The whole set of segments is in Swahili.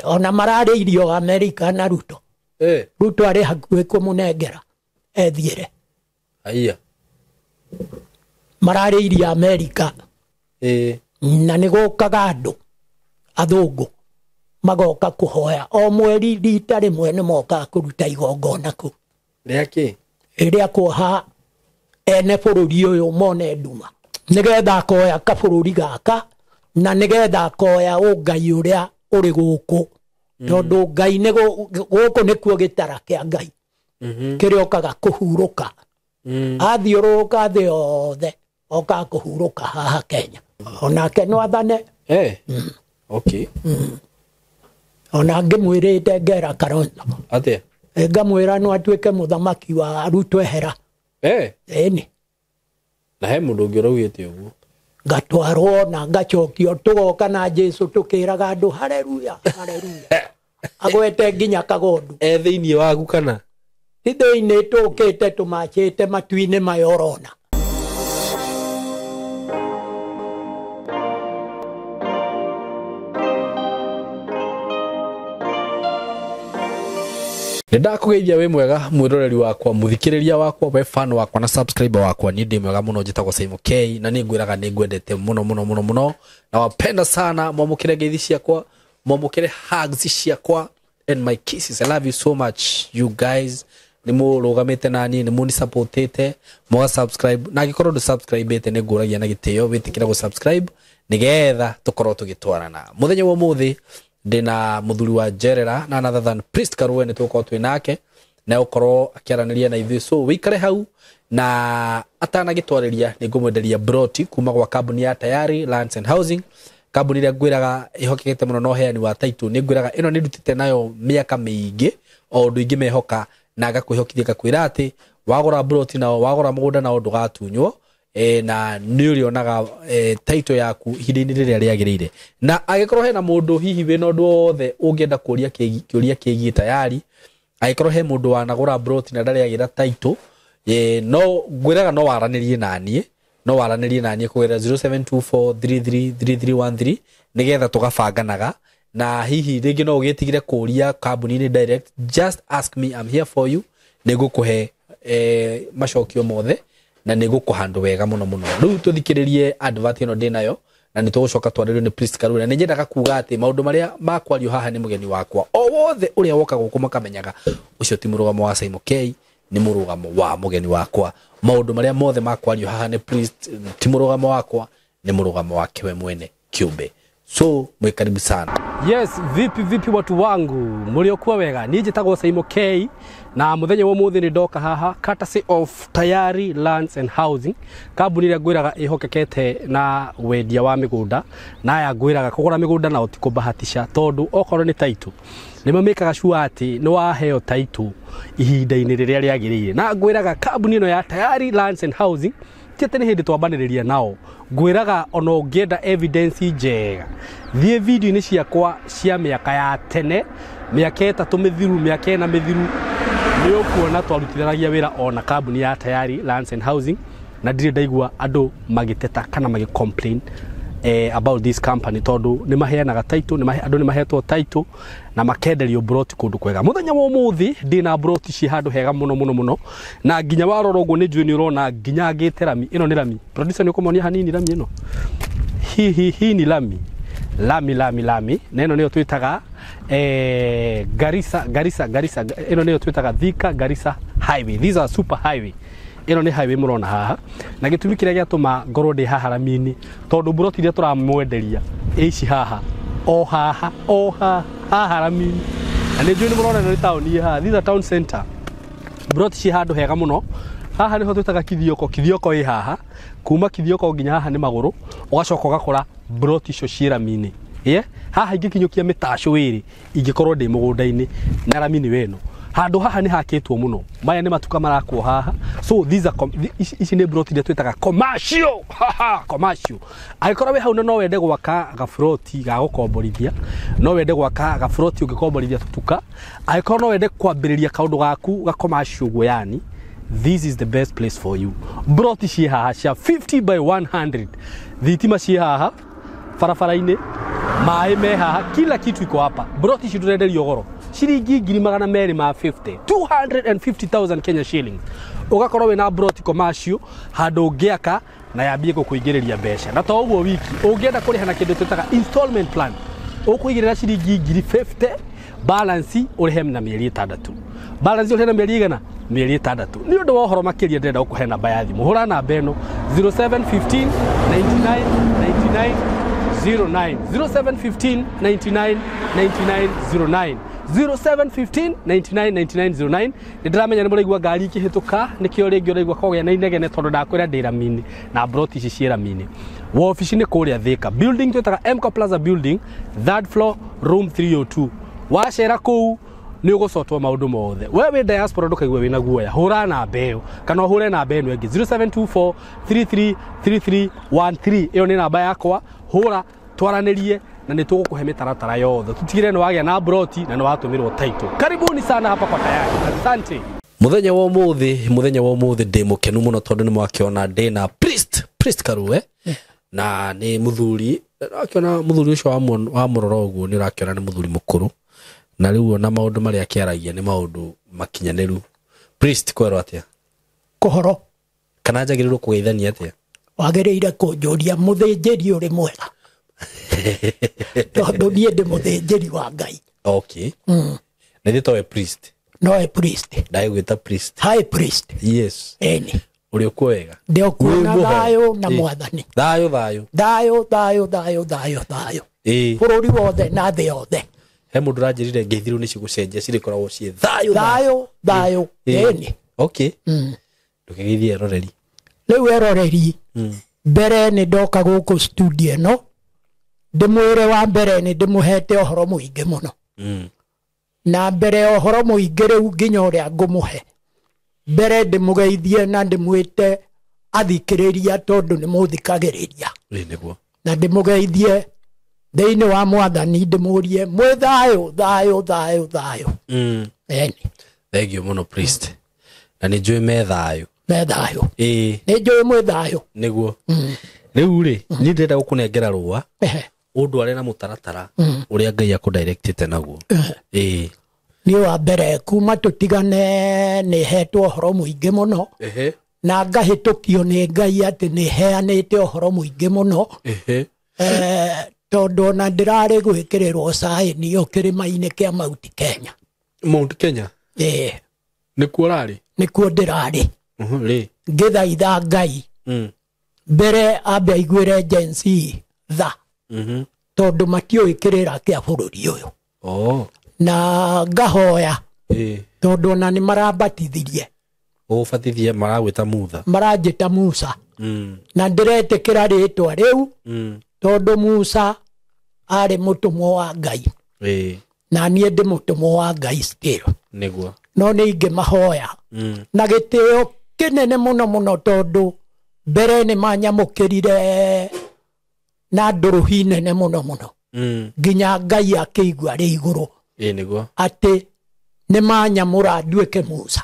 ona marare irio Amerika na Ruto Ruto ari hakuhĩ kũmũnengera ethiĩre aiya marare irio Amerika na nĩgũkaga andũ athũngũ magoka kũhoya o mweri rita rĩmwe nĩ mokaga kũruta igongona kũ rĩake rĩrĩa kuoha ene bũrũri ũyũ mone nduma nĩgetha akoya kabũrũri gaka na nĩgetha akoya ũngai ũrĩa ũrĩ gũkũ tondũ ngai gũkũ nĩkuo gĩtara kĩa ngai kĩrĩa okaga kũhurũka athiũrũrũka thĩ yothe okaga kũhurũka haha Kenya onake no athane okay ona ngĩmwĩrĩte ngera Kalonzo atĩa ngamwĩra no atuĩke mũthamaki wa Ruto ehera ĩni na he mũndũ ũngĩ ũraugĩte ũguo ngatwarwo na ngacokio tũgoka na Jesu tũkĩraga andũ haleluya haleluya agwete nginya kagondu thĩinĩ waku kana thĩinĩ tũkĩte tũmachĩte matu-inĩ mayorona Nĩndakũgeithia we mwega mwĩroreri wakwa muthikĩrĩria wakwa we fan wakwa na subscriber wakwa ni ndĩ mwega muno njĩtagwo Simon K na nĩngwĩraga nĩngwendete muno na wapenda sana mwamũkĩre ngeithi ciakwa mwamũkĩre hugs ciakwa and my kisses. I love you so much you guys nimũrũgamĩte nani nimũnisupportĩte mwa subscribe na angĩkorwo ndũ subscribe ĩte nĩngũragia na gĩtĩo wĩtĩkĩra gũ subscribe nĩgetha tũkorwo tũgĩtwarana mũthenya wa mũthĩ ndina muthuri wa Jerera na another than priest Karũe nĩ tũkorwo twĩ nake na ũkorwo akĩaranĩria na ithuĩ so wĩikare hau na atanagĩtwarĩria nĩngũmwenderia broti kuma gwa kambuni ya Tayari Lands and Housing kambuni ĩrĩa ngwĩraga ĩhokekete mũno na ũheani wa title nĩngwĩraga ĩno nĩndutĩte nayo mĩaka mĩingĩ o ũndũ ingĩ mehoka na ngakwĩhokithia ngakwĩra atĩ wagũra broti nao wagũra mũgũnda nao ndũgatunywo na nĩũrĩonaga title yaku ihinda-inĩ rĩrĩa rĩagĩrĩire na agĩkorwo hena mũndũ hihi wĩna ũndũ wothe ũngĩenda kũũria kĩũria kĩgiĩ Tayari agĩkorwo he mũndũ wanagũra broti na ndarĩagĩra title no ngwĩraga no waranĩrie naniĩ kũgerera 0724333313 nĩgetha tũgabanganaga na hihi rĩngĩ no ũgĩtigire kũũria kambuni-inĩ direct just ask me I'm here for you nĩngũkũhe macokio mothe na nĩgũkũhandũ wega mũno rĩu tũthikĩrĩrie advert ĩno ndĩ nayo na nĩtũgũcoka twarĩrio nĩ priest Karũe na nĩnyendaga kuuga atĩ maũndũ marĩa makwario haha nĩ mũgeni wakwa o wothe ũrĩa woka gũkũ makamenyaga ũcio ti mũrũgamo wa Simon K nĩ mũrũgamo wa mũgeni wakwa maũndũ marĩa mothe makwario haha nĩ priest ti mũrũgamo wakwa nĩ mũrũgamo wake we mwene kĩũmbe so mwĩkaribu sana. Yes, vipi watu wangu mliokuwa wega nije njĩtagwo Simon K na muthenya wa mũthĩ nĩndoka haha courtesy of Tayari Lands and Housing kambuni ĩrĩa ngwĩraga ĩhokekete na wendia wa mĩgũnda na ya ngwĩraga kũgũra mĩgũnda na ũtikũbahatisha tondũ okorwo nĩ title nĩmamĩkaga sure atĩ nĩ waheo title ihinda-inĩ rĩrĩa rĩagĩrĩire na ngwĩraga kambuni ĩno ya Tayari Lands and Housing tiete nĩ hĩndĩ twambanĩrĩria nao ngwĩraga ona ũngĩenda evidence njega thiĩ video-inĩ ciakwa cia mĩaka ya tene mĩaka 3 mĩthiru mĩaka 4 mĩthiru nĩ ũkuona twarutithanagia wĩra ona kambuni ya Tayari Lands and Housing na ndirĩ ndaigua andũ magĩteta kana magĩcomplain about this company tondũ nĩ maheanaga title andũ nĩ mahetwo title na makenderio broti kũndũ kwega mũthenya wa ũmũthĩ ndĩna broti ci handũ hega mũno na nginya warora ũguo nĩ njũĩ nĩ ũrona nginya ngĩte rami ĩno nĩ rami producer nĩ ũkũmonia hanini rami ĩno hii ni lami na ĩno nĩyo twĩtaga Garissa ĩno nĩyo twĩtaga Thika Garissa highway these are super highway ĩno nĩ highway mũrona haha na gĩtũmi kĩrĩa gĩatũma ngorwo ndĩ haha rami-inĩ tondũ broti iria tũramwenderia ici haha haha rami-inĩ na nĩ njũĩ nĩ mũrona nĩ taũni haha these are town center broti ci handũ hega mũno haha nĩho twĩtaga kithioko ĩ haha kuma kithioko nginya haha nĩ magũrũ ũgacoka ũgakora broti icio ciĩ rami-inĩ haha ingĩkinyũkia mĩtaco ĩrĩ ingĩkorwo ndĩ mũgũnda-inĩ na rami-inĩ weno handũ haha nĩ hakĩtwo mũno maya nĩ matuka marakwo haha so these are ici nĩ broti iria twĩtaga commercial agĩkorwo we hau no wende gwaka gabũroti ga gũkomborithia no wende gwaka gabũroti ũngĩkomborithia tũtuka agĩkorwo no wende kwambĩrĩria kaũndũ gaku ga commercial guo yani this is the best place for you broti ciĩ haha cia 50 by 100 thitima ciĩ haha barabara-inĩ maĩ me haha, kila kitu iko hapa. Broti ici tũrenderio goro ciringi 250 250,000 Kenya shillings. Ugakorwo wina broti commercial handũ ũngĩaka na yambie gũkũingĩrĩria mbeca. Na to ũguo wiki, ũngĩenda kũrĩha na kĩndũ twĩtaga installment plan, ũkũigĩrĩra ciringi 50,000, balance ũrĩhe na mĩeri 6. Balance ũrĩhe na mĩeri igana? Mĩeri 6. Nĩ ũndũ wa ũhoro makĩria ndĩrenda gũkũhe namba ya thimũ. Hũra namba ĩno 0715 99 99 09 0715 99 99 09 0715 99 99 09. Ndiramenya nĩ mũraigua ngari ikĩhĩtũka, nĩkĩo rĩngĩ ũraigua kogĩa na inegene tondũ ndakwĩra ndĩ Rami-inĩ na broti ici ciĩ Rami-inĩ. Wabici nĩ kũrĩa Thika, building twĩtaga MCO Plaza building, 3rd floor, room 302. Wacera kũu nĩ ũgũcotwo maũndũ mothe. We wĩ diaspora ndũkaigue wĩna guoya, hũra namba ĩyo kana hũre namba ĩno ĩngĩ 0724 33 33 13. Ĩyo nĩ namba yakwa, hũra twaranĩrie na nĩ tũgũkũhe mĩtaratara yothe. Tutigire nĩ wagĩa na broti na nĩ watũmĩrwo title. Karibuni sana hapa kwa Tayari. Asante. Muthenya wa umuthi ndi mukenu muno tondu ni mwakiona ndina priest Karue na ni muthuri akiona muthuri ucio wa muroro uguo ni urakiona ni muthuri mukuru na riu na maundu mari akiaragia ni maundu makinyaniru. Priest kwero atia Kuhoro kana njagirirwo kugeithania atia? Wagĩrĩire kũnjũria mũthĩnjĩri ũrĩ mwega tondũ niĩ ndĩ mũthĩnjĩri wa Ngai. Okay. Na nditoe priest. No priest. Ndaigwĩta priest. Hi priest. Yes. Eni. Uri okuo wega. Ndi okuo na thayũ na mwathani. Thayũ. Bũrũri wothe na thĩ yothe. He mũndũ ranjĩrire ngeithirwo nĩ cigũcenjia cirĩkoragwo ciĩ thayũ. Eni. Okay. Ndũkegeithie eroreri. Rĩu eroreri. Mbere nĩ ndoka gũkũ studio ĩno. Ndĩmwĩre wa mbere nĩ ndĩmũhete ũhoro mũingĩ mũno. Na mbere ũhoro mũingĩ rĩu nginya ũrĩa ngũmũhe. Mbere ndĩmũgeithie na ndĩmwĩte athikĩrĩria tondũ nĩ mũthikagĩrĩria. Nĩguo. Na ndĩmũgeithie thĩinĩ wa mwathani ndĩmũrie mwĩ thayũ. Eni. Thengiũ mũno priest. Na nĩ njũĩ me thayũ. Me thayũ. Nĩ njũĩ mwĩ thayũ. Nĩguo. Rĩu rĩ, niĩ ndĩrenda gũkũnengera rũa. Ũndware na mũtaratara ũrĩa Ngai akũdirectĩte naguo. Niĩ wa mbere kuma tũtigane nĩ hetwo ũhoro mũingĩ mũno. Na ngahĩtũkio nĩ Ngai atĩ nĩ heanĩte ũhoro mũingĩ mũno. Tondũ ona ndĩrarĩ gwĩkĩrĩrwo caĩni o kĩrĩma-inĩ kĩa Mount Kenya. Mount Kenya? Nĩkuo ũrarĩ? Nĩkuo ndĩrarĩ. Ngĩthaitha Ngai mbere ambe aiguĩre agency tha. Tondũ matiũĩ kĩrĩra kĩa bũrũri ũyũ. Na ngahoya tondũ ona nĩ marambatithirie. Ũbatithie maragwĩta Mutha? Maranjĩta Musa. Na ndĩretĩkĩra rĩtwa rĩu tondũ Musa arĩ mũtũmwo wa Ngai. Na niĩ ndĩ mũtũmwo wa Ngai still. Nĩguo. No nĩ ingĩmahoya na gĩtĩo kĩnene mũno tondũ mbere nĩ manyamũkĩrire na ndũrũhi nene mũno. Nginya Ngai akĩigua rĩ igũrũ. Nĩguo. Atĩ nĩ manyamũra nduĩke Musa.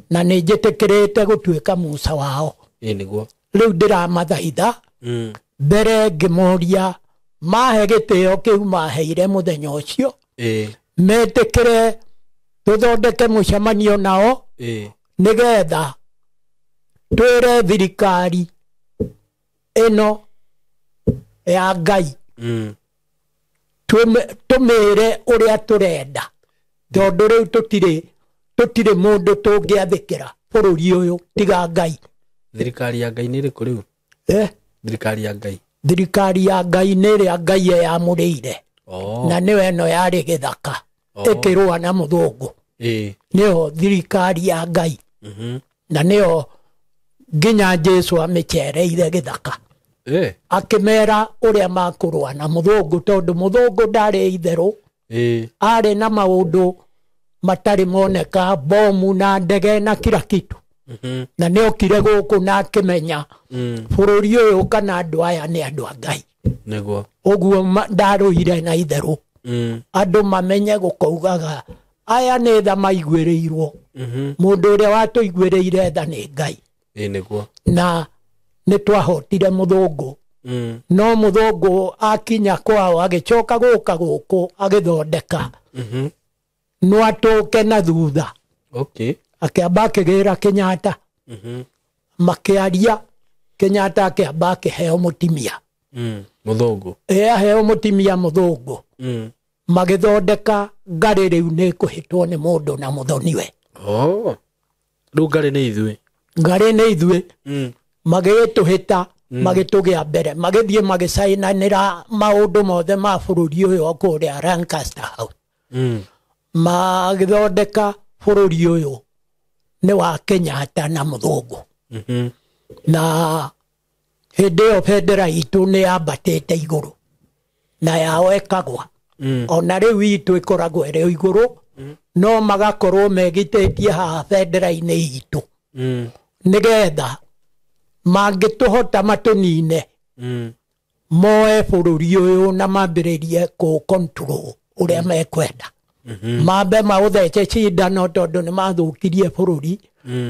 Na nĩ njĩtĩkĩrĩte gũtuĩka Musa wao. Nĩguo. Rĩu ndĩramathaitha mbere ngĩmoria mahe gĩtĩo kĩu maheire mũthenya ũcio. Metĩkĩre tũthondeke mũcemanio nao nĩgetha twĩre thirikari ĩno ya Ngai tũmĩre ũrĩa tũrenda tondũ rĩu tũtirĩ mũndũ tũngĩathĩkĩra bũrũri ũyũ tiga Ngai. Thirikari ya Ngai nĩ ĩrĩkũ rĩu? Thirikari ya Ngai. Thirikari ya Ngai nĩ ĩrĩa Ngai yamũrĩire. Na nĩyo ĩno yarĩ gĩthaka ĩkĩrũa na mũthũngũ. Nĩyo thirikari ya Ngai. Na nĩyo nginya Jesu amĩcereire gĩthaka. Akĩmera ũrĩa makũrũa na mũthũngũ tondũ mũthũngũ ndarĩ itherũ. Arĩ na maũndũ matarĩ moneka, bomu na ndege na kila kitu. Na nĩ okire gũkũ na akĩmenya bũrũri ũyũ kana andũ aya nĩ andũ a Ngai. Nĩguo. Ũguo ndarũire na itherũ. Andũ mamenye gũkaugaga aya nĩ tha maiguĩrĩirwo. Mũndũ ũrĩa watũiguĩrĩire tha nĩ Ngai. Nĩguo. Na nĩ twahotire mũthũngũ no muthungu akinya kwao agicoka guka guku agithondeka no atoke na thutha akiamba akigira Kenyatta makiaria Kenyatta akiamba akiheo mutimia muthungu aheo mutimia muthungu magithondeka ngari riu ni kuhitwo ni mundu na muthoniwe riu ngari ni ithui magituhita magitugia mbere magithie magicainanira maundu mothe ma bururi uyu kuria Lancaster House magithondeka bururi uyu ni wa Kenyatta na muthungu na hindi yo bendera itu ni yambatite iguru na yao ekagwa ona riu itu ikoragwo iri iguru no magakorwo megitetie haha bendera-ini itu nigetha mangituhota matunine moe bururi uyu na mambiririe ku control uria mekwenda mambe mauthece cindano tondu ni mathukirie bururi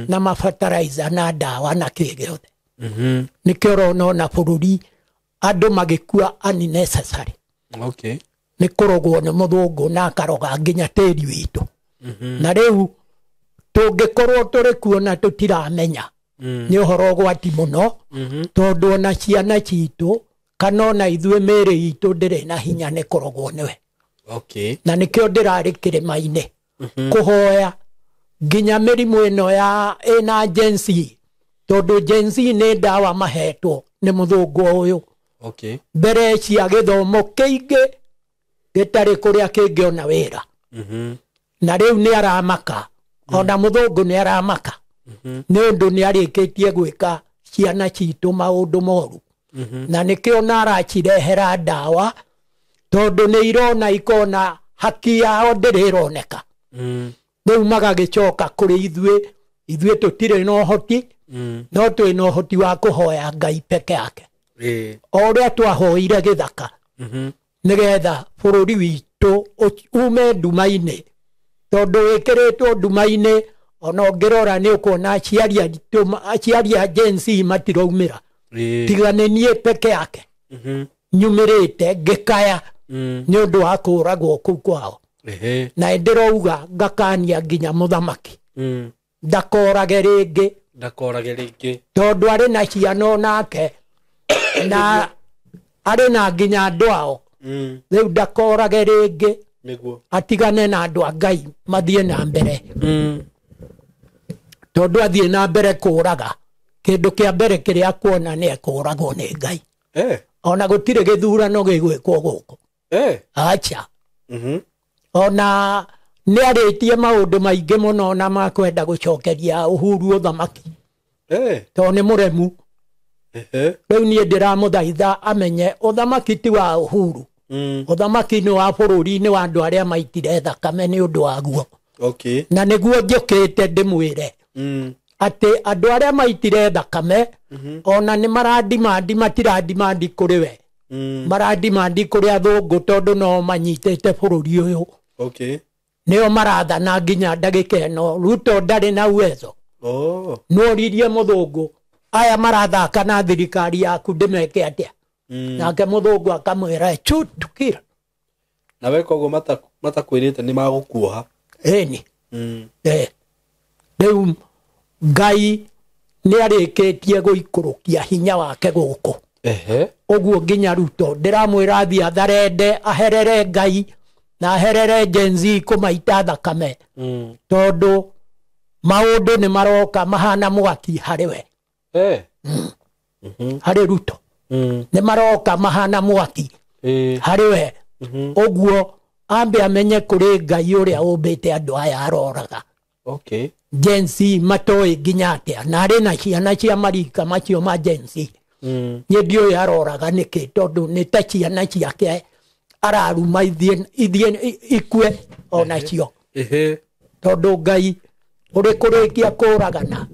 na mafertilizer na dawa na kigiothe nikio rona na bururi andu magikua unnecessary ni kurogwo ni muthungu na akaroga nginya tiri witu na riu tungikorwo turi kuona tutiramenya ni uhoro gwati muno tondu ona ciana citu kana ona ithuĩ mĩrĩ itu ndĩrĩ na hinya nĩ kurogwo niwe na nikio ndirari kĩrĩma-inĩ kuhoya nginya mĩrimũ ĩno ya ĩna Gen Z tondu Gen Z nĩ ndawa mahetwo nĩ mũthũngũ ũyũ mbere cia gĩthomo kĩingĩ gĩtarĩ kũrĩa kĩngĩona wĩra na rĩu nĩ aramaka ona mũthũngũ nĩ aramaka nĩ ũndũ nĩ arĩkĩtie gwĩka ciana citũ maũndũ moru na nĩkĩo naracirehera ndawa tondu nĩ irona ikona haki yao ndĩrĩ ĩroneka rĩu magagĩcoka kũrĩ ithuĩ tũtirĩ na ũhoti no twĩ na ũhoti wa kũhoya Ngai peke yake o ũrĩa twahoire gĩthaka nigetha bururi witũ ume nduma-inĩ tondu wĩkĩrĩtwo nduma-inĩ ona ũngĩrora nĩ ũkuona aciari a Gen Z matiraumĩra tiga nĩ niĩ peke yake nyumĩrĩte ngĩkaya nĩ ũndũ wa kũragwo kũu kwao na ndĩrauga ngakania nginya mũthamaki ndakorage rĩngĩ tondu arĩ na ciana onake na arĩ na nginya andũ ao rĩu ndakorage rĩngĩ atigane na andũ a Ngai mathiĩ na mbere tondu athiĩ na mbere kũraga kĩndũ kĩa mbere kĩrĩa kuona nĩ ekũragwo nĩ Ngai ona gũtirĩ gĩthurano gĩgwĩkwo gũkũ acha ona nĩ arĩtie maũndũ maingĩ mũno na makwenda gũcokeria Uhuru ũthamaki tondũ nĩ mũremu rĩu niĩ ndĩramũthaitha amenye ũthamaki ti wa Uhuru ũthamaki nĩ wa bũrũri nĩ wa andũ arĩa maitire thakame nĩ ũndũ waguo na nĩguo njũkĩte ndĩmwĩre atĩ andũ arĩa maitire thakame ona nĩ maradimandi matiradimandi kũrĩ we maradimandi kũrĩ athũngũ tondu no manyitĩte bũrũri ũyũ nĩo marathana nginya ndagĩka ĩno Ruto ndarĩ na uwezo noririe mũthũngũ aya marathaka na thirikari yaku ndĩmeke atĩa nake mũthũngũ akamwĩra chutukira na weka ũguo matakwĩrĩte nĩ magũkuoha ĩni rĩu Ngai nĩ arĩkĩtie gũikũrũkia hinya wake gũkũ ũguo nginya Ruto ndĩramwĩra athiĩ atharende aherere Ngai na aherere Gen Z kũmaita thakame tondu maũndũ nĩ maroka mahana mwaki harĩ we harĩ Ruto nĩ maroka mahana mwaki harĩ we ũguo ambe amenye kũrĩ Ngai ũrĩa ũmbĩte andũ aya aroraga Gen Z matoĩ nginya atĩa na arĩ na ciana cia marika macio ma Gen Z niĩ ndiũĩ aroraga nĩkĩ tondu nĩ ta ciana ciake araruma ithiĩ ikue onacio tondu Ngai ũrĩ kũrĩkia kũragana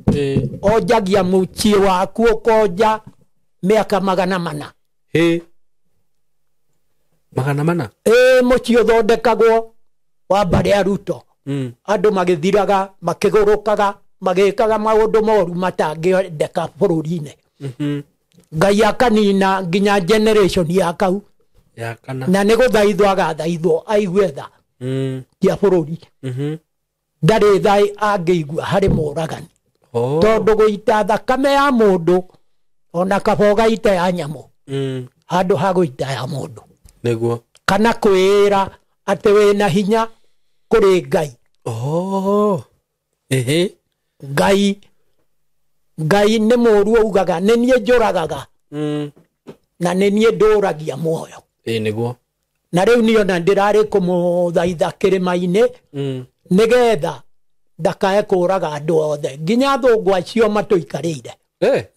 onjagia mũciĩ waku ũkonja mĩaka 400 mũciĩ ũthondekagwo wa mbarĩ ya Ruto andũ magĩthiraga makĩgũrũkaga magĩkaga maũndũ moru matangĩendeka bũrũri-inĩ Ngai akanina nginya generation ya kau ya kana na nä gå thaithwo agathaithwo aigue tha tia bå rå ri ndarä tha angä igua harä må ragani tondå gå ita thakame ya må ndå ona kaba gaita ya nyamå handå ha gå ita ya må ndå niguo kana kwä ra atä wä na hinya kå rä Ngai Ngai nä må ru augaga nä niä njå ragaga na nä niä ndå ragia muoyo niguo na rä u nä ona ndä rarä kå må thaitha kä rä ma-inä nä getha ndakae kå raga andå othe nginya thå ngå acio matå ikarä ire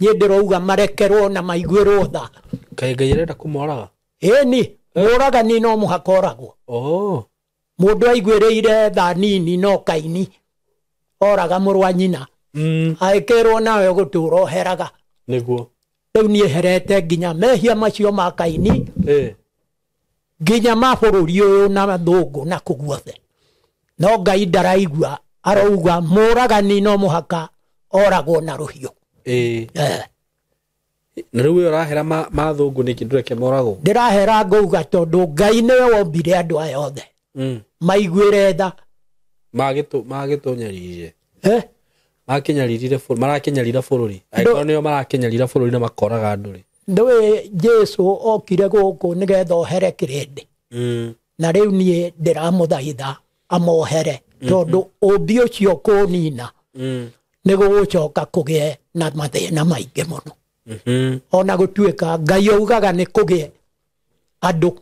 niä ndä rauga marekerwo na maiguä rwo tha kaä Ngai arenda kå moraga ĩni må ragani no må haka oragwo må ndå aiguä rä ire tha nini no kaini oraga må rwa nyina aä rwo nawe gå tå ra oheraga niguo rä u niä herete nginya mehia macio ma kaini nginya ma bå rå ri å yå na thå ngå na kå guothe no Ngai ndaraigua arauga må ragani no må haka oragwo na rå hiå na rä u ä rahera ma thå ngå nä kä ndå reke moragwo ndä rahera ngauga tondå Ngai nä we wombire andå aya othe maiguä re tha magä tå nyaririe marakinyarira bå rå ri angäkorwo nä o marakinyarira bå rå ri na makoraga andå rä ndå Jesu okire gå kå nä getha ohere kä rä ndä na rä u niä ndä ramå thaitha amohere tondå å mbi å cio kå nina nä gå gå coka kå gä e na mathä na maingä må no ona gå tuä ka Ngai augaga nä kå gä e andå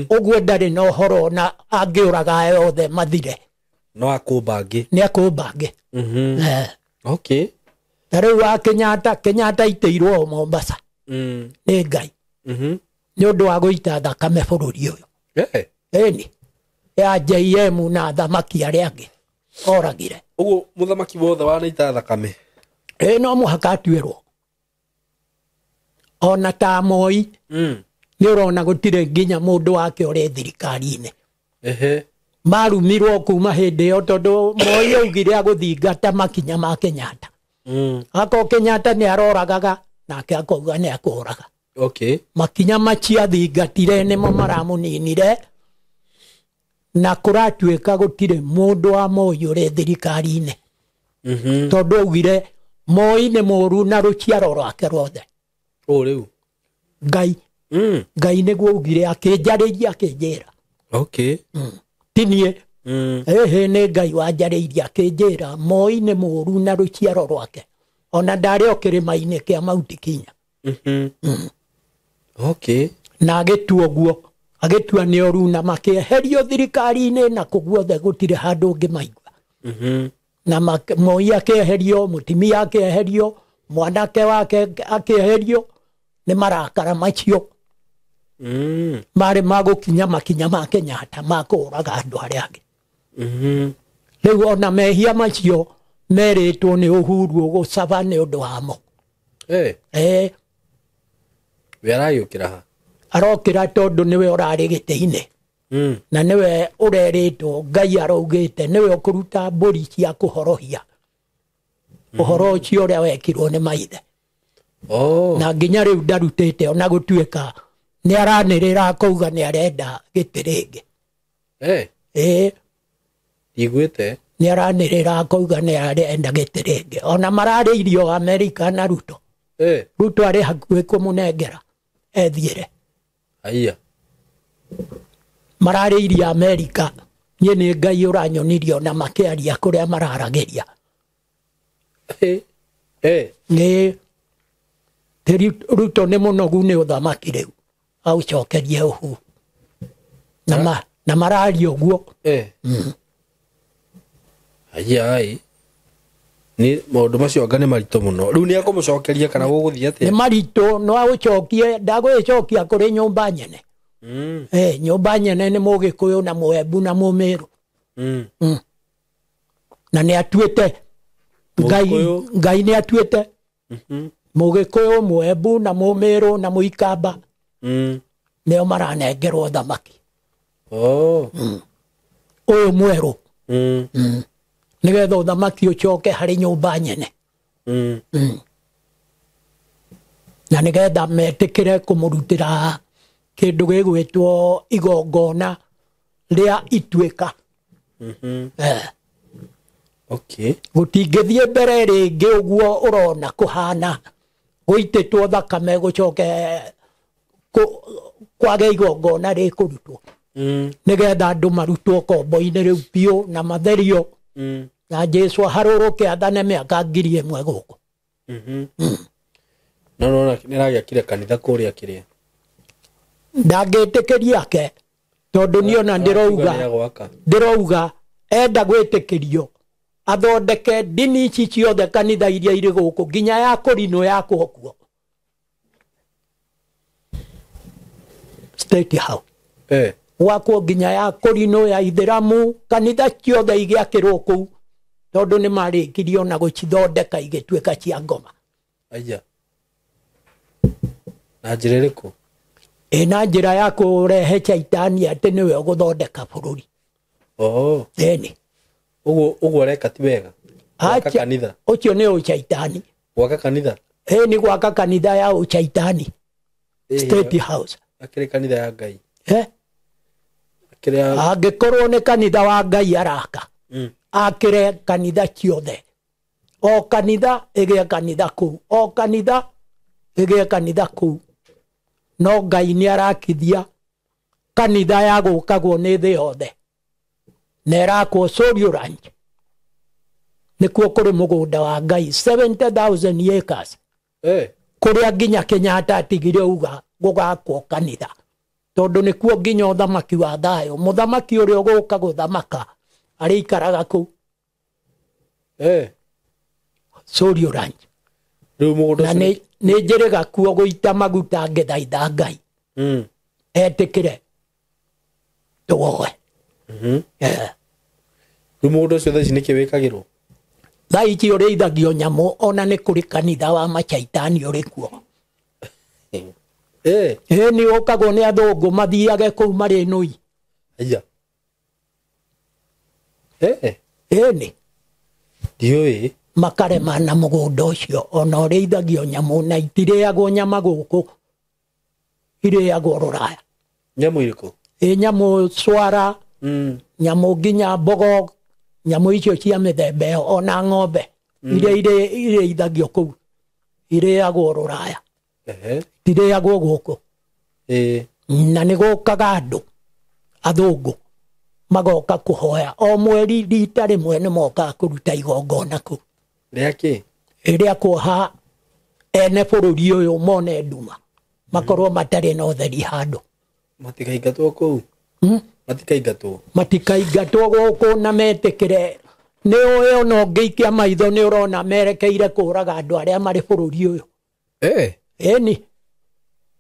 å guo ndarä na å horo na angä å raga yothe mathire no akå mba ngä nä akå mba ngä na rä u wa Kenyatta itä irwo Mombasa nä Ngai nä å ndå wa gå ita thakame bå rå ri å yå ĩni ya JM na thamaki arä angä oragire å guo må thamaki wothe wanaita thakame no må haka atuä rwo ona ta Moi nä å rona gå tirä nginya må ndå wake å rä thirikari-inä marumirwo kuma hä ndä ä yo tondå Moi augire agå thingata makinya ma Kenyatta ako Kenyatta nä aroragaga nake akauga nä akå raga makinya macia thingatire nä mo maramå ninire na kå ratuä ka gå tirä må ndå wa Moi å rä thirikari-inä tondå augire Moi nä må ru na rå ciaro rwake rwothe rä u Ngai nä guo augire akä njarä irie akä njä ra tinie nä Ngai wanjarä irie akä njä ra Moi nä må ru na rå ciaro rwake ona ndarä o kä rä ma-inä kä a Mount Kenya na agä tua guo agä tua nä oru na makä eherio thirikari-inä na kå guothe gå tirä handå ngä maigua na Moi akä eherio må timia akä eherio mwanake wake akä eherio nä marakara macio marä magå kinya makinya ma Kenyatta makå raga andå arä angä rä u ona mehia macio merä two nä å huru å gå caba nä å ndå wamo we aragä å kä ra ha arokä ra tondå nä we å rarä gä tä-inä na nä we å rerä two Ngai araugä te nä we å kå ruta mbå ri cia kå horohia å horo å cio å rä a wekirwo nä maithe na nginya rä u ndarutä te ona gå tuä ka nä aranä rä ra akauga nä arenda gä tä rä ngä iguä te nä aranä rä ra akauga nä arenda gä tä rä ngä ona mararä irio Amerika na Ruto Ruto arä hakuä kå må nengera ethiä re mararä irio Amerika niä nä Ngai å ranyonirie ona makä aria kå rä a mararagä ria Ruto nä må nogu nä å thamaki rä u au cokerie å hu na mararia å guo nä maå ndå macio anga nä maritå må no rä u nä akå må cokeria kana gå gå thiä atä nä maritå no agå cokie ndagå ä cokia kå rä nyå mba nyene nyå mba nyene nä må gä kå yå na må Embu na må mä rå na nä atuä te Ngai nä atuä te må gä kå yå må Embu na må mä rå na må ikamba nä o maranengerwo thamaki å yå mwerå nä getha å thamaki å coke harä nyå mba nyene na nigetha metikire kumurutira kindu gigwitwo igongona ria ituika. Okay. Gutingithie mbere ringi uguo urona kuhana guititwo thakame gucoke kwage igongona rikurutwo. Nigetha andu marutwo kombo-ini riu piu na matherio. Na Jesu haruruke athane miaka 1000 guku. No niragiakire kanitha kuria kiria. Ndangitikiria ke tondu niona ndirauga enda gwitikirio athondeke ndini ici ciothe kanitha iria iri guku nginya ya Korino yakwo kuo. State House. Wakwo nginya ya Korino ya Ithiramu kanitha ciothe igiakirwo kuu tondu ni marikirio na gucithondeka igituika cia ngoma. Aya. Na njira iriku? Na njira ya kurehe Shaitani ati niwe uguthondeka bururi. Eni. Uguo reka ti wega. Gwaka kanitha. Ucio ni Shaitani. Gwaka kanitha. Ni gwaka kanitha ya Shaitani. State House. Akire kanitha ya Ngai. Angikorwo ni kanitha wa Ngai araka. Akire kanitha ciothe. O kanitha igie kanitha kuu. O kanitha igie kanitha kuu. No Ngai ni arakithia kanitha ya gukagwo ni thi yothe. Nerakwo Sorio Ranch. Nikuo kuri mugunda wa Ngai 70,000 acres. Kuria nginya Kenyatta atigire uga gugakwo kanitha. Tondu nikuo nginya uthamaki wa thayo. Muthamaki uria uguka guthamaka ari ikaraga kuu. Sorio Ranch. Na ni njiriga kuo guita maguta ngithaitha Ngai. Etikire tugoe. Rumudo cio thaci niki wikagirwo? Thaici urithagio nyamu ona ni kuri kanitha wa Mashaitani uri kuo. Ni ukagwo ni athungu mathiage kuu mari nui. Aya. Ni. Dioi. Makarema na mugunda ucio ona urithagio nyamu na itiriagwo nyama guku. Iriagwo Ruraya. Nyamu iriku? Nyamu swara. Nyamu nginya mbogo. Nyamu icio cia mithembe ona ng'ombe. Iria ithagio kuu. Iriagwo Ruraya. Iriagwo guku. Na ni gukaga andu athungu magoka kuhoya o mweri rita rimwe ni moka kuruta igongona kuu. Riaki? Iria kuoha ene bururi uyu mone nduma makorwo matari na utheri handu. Matikaingatwo kuu? Matikaingatwo guku na metikire ni uyo no ngiikia maitho ni urona merekeire kuraga andu aria mari bururi uyu. Ni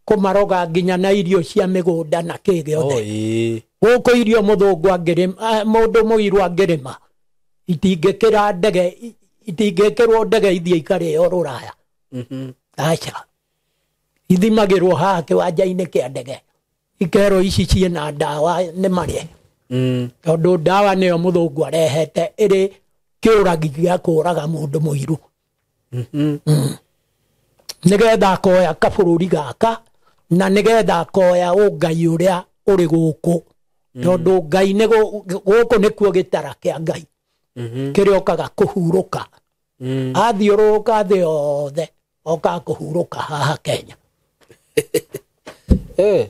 kumaroga nginya na irio cia migunda na kigiothe. Guku irio muthungu angirima mundu muiru angirima itingikira ndege itingikirwo ndege ithie ikario Ruraya. Acha ithimagirwo haha kiwanja-ini kia ndege ikero ici ciina ndawa ni marie. Tondu ndawa niyo muthungu arehete iri kiuragi gia kuraga mundu muiru. Nigetha akoya kabururi gaka na nigetha akoya Ngai uria uri guku. Tondu Ngai ni guku nikuo gitara kia Ngai. Kiriokaga kuhuruka. Athiuruka thi yothe oka kuhuruka haha Kenya.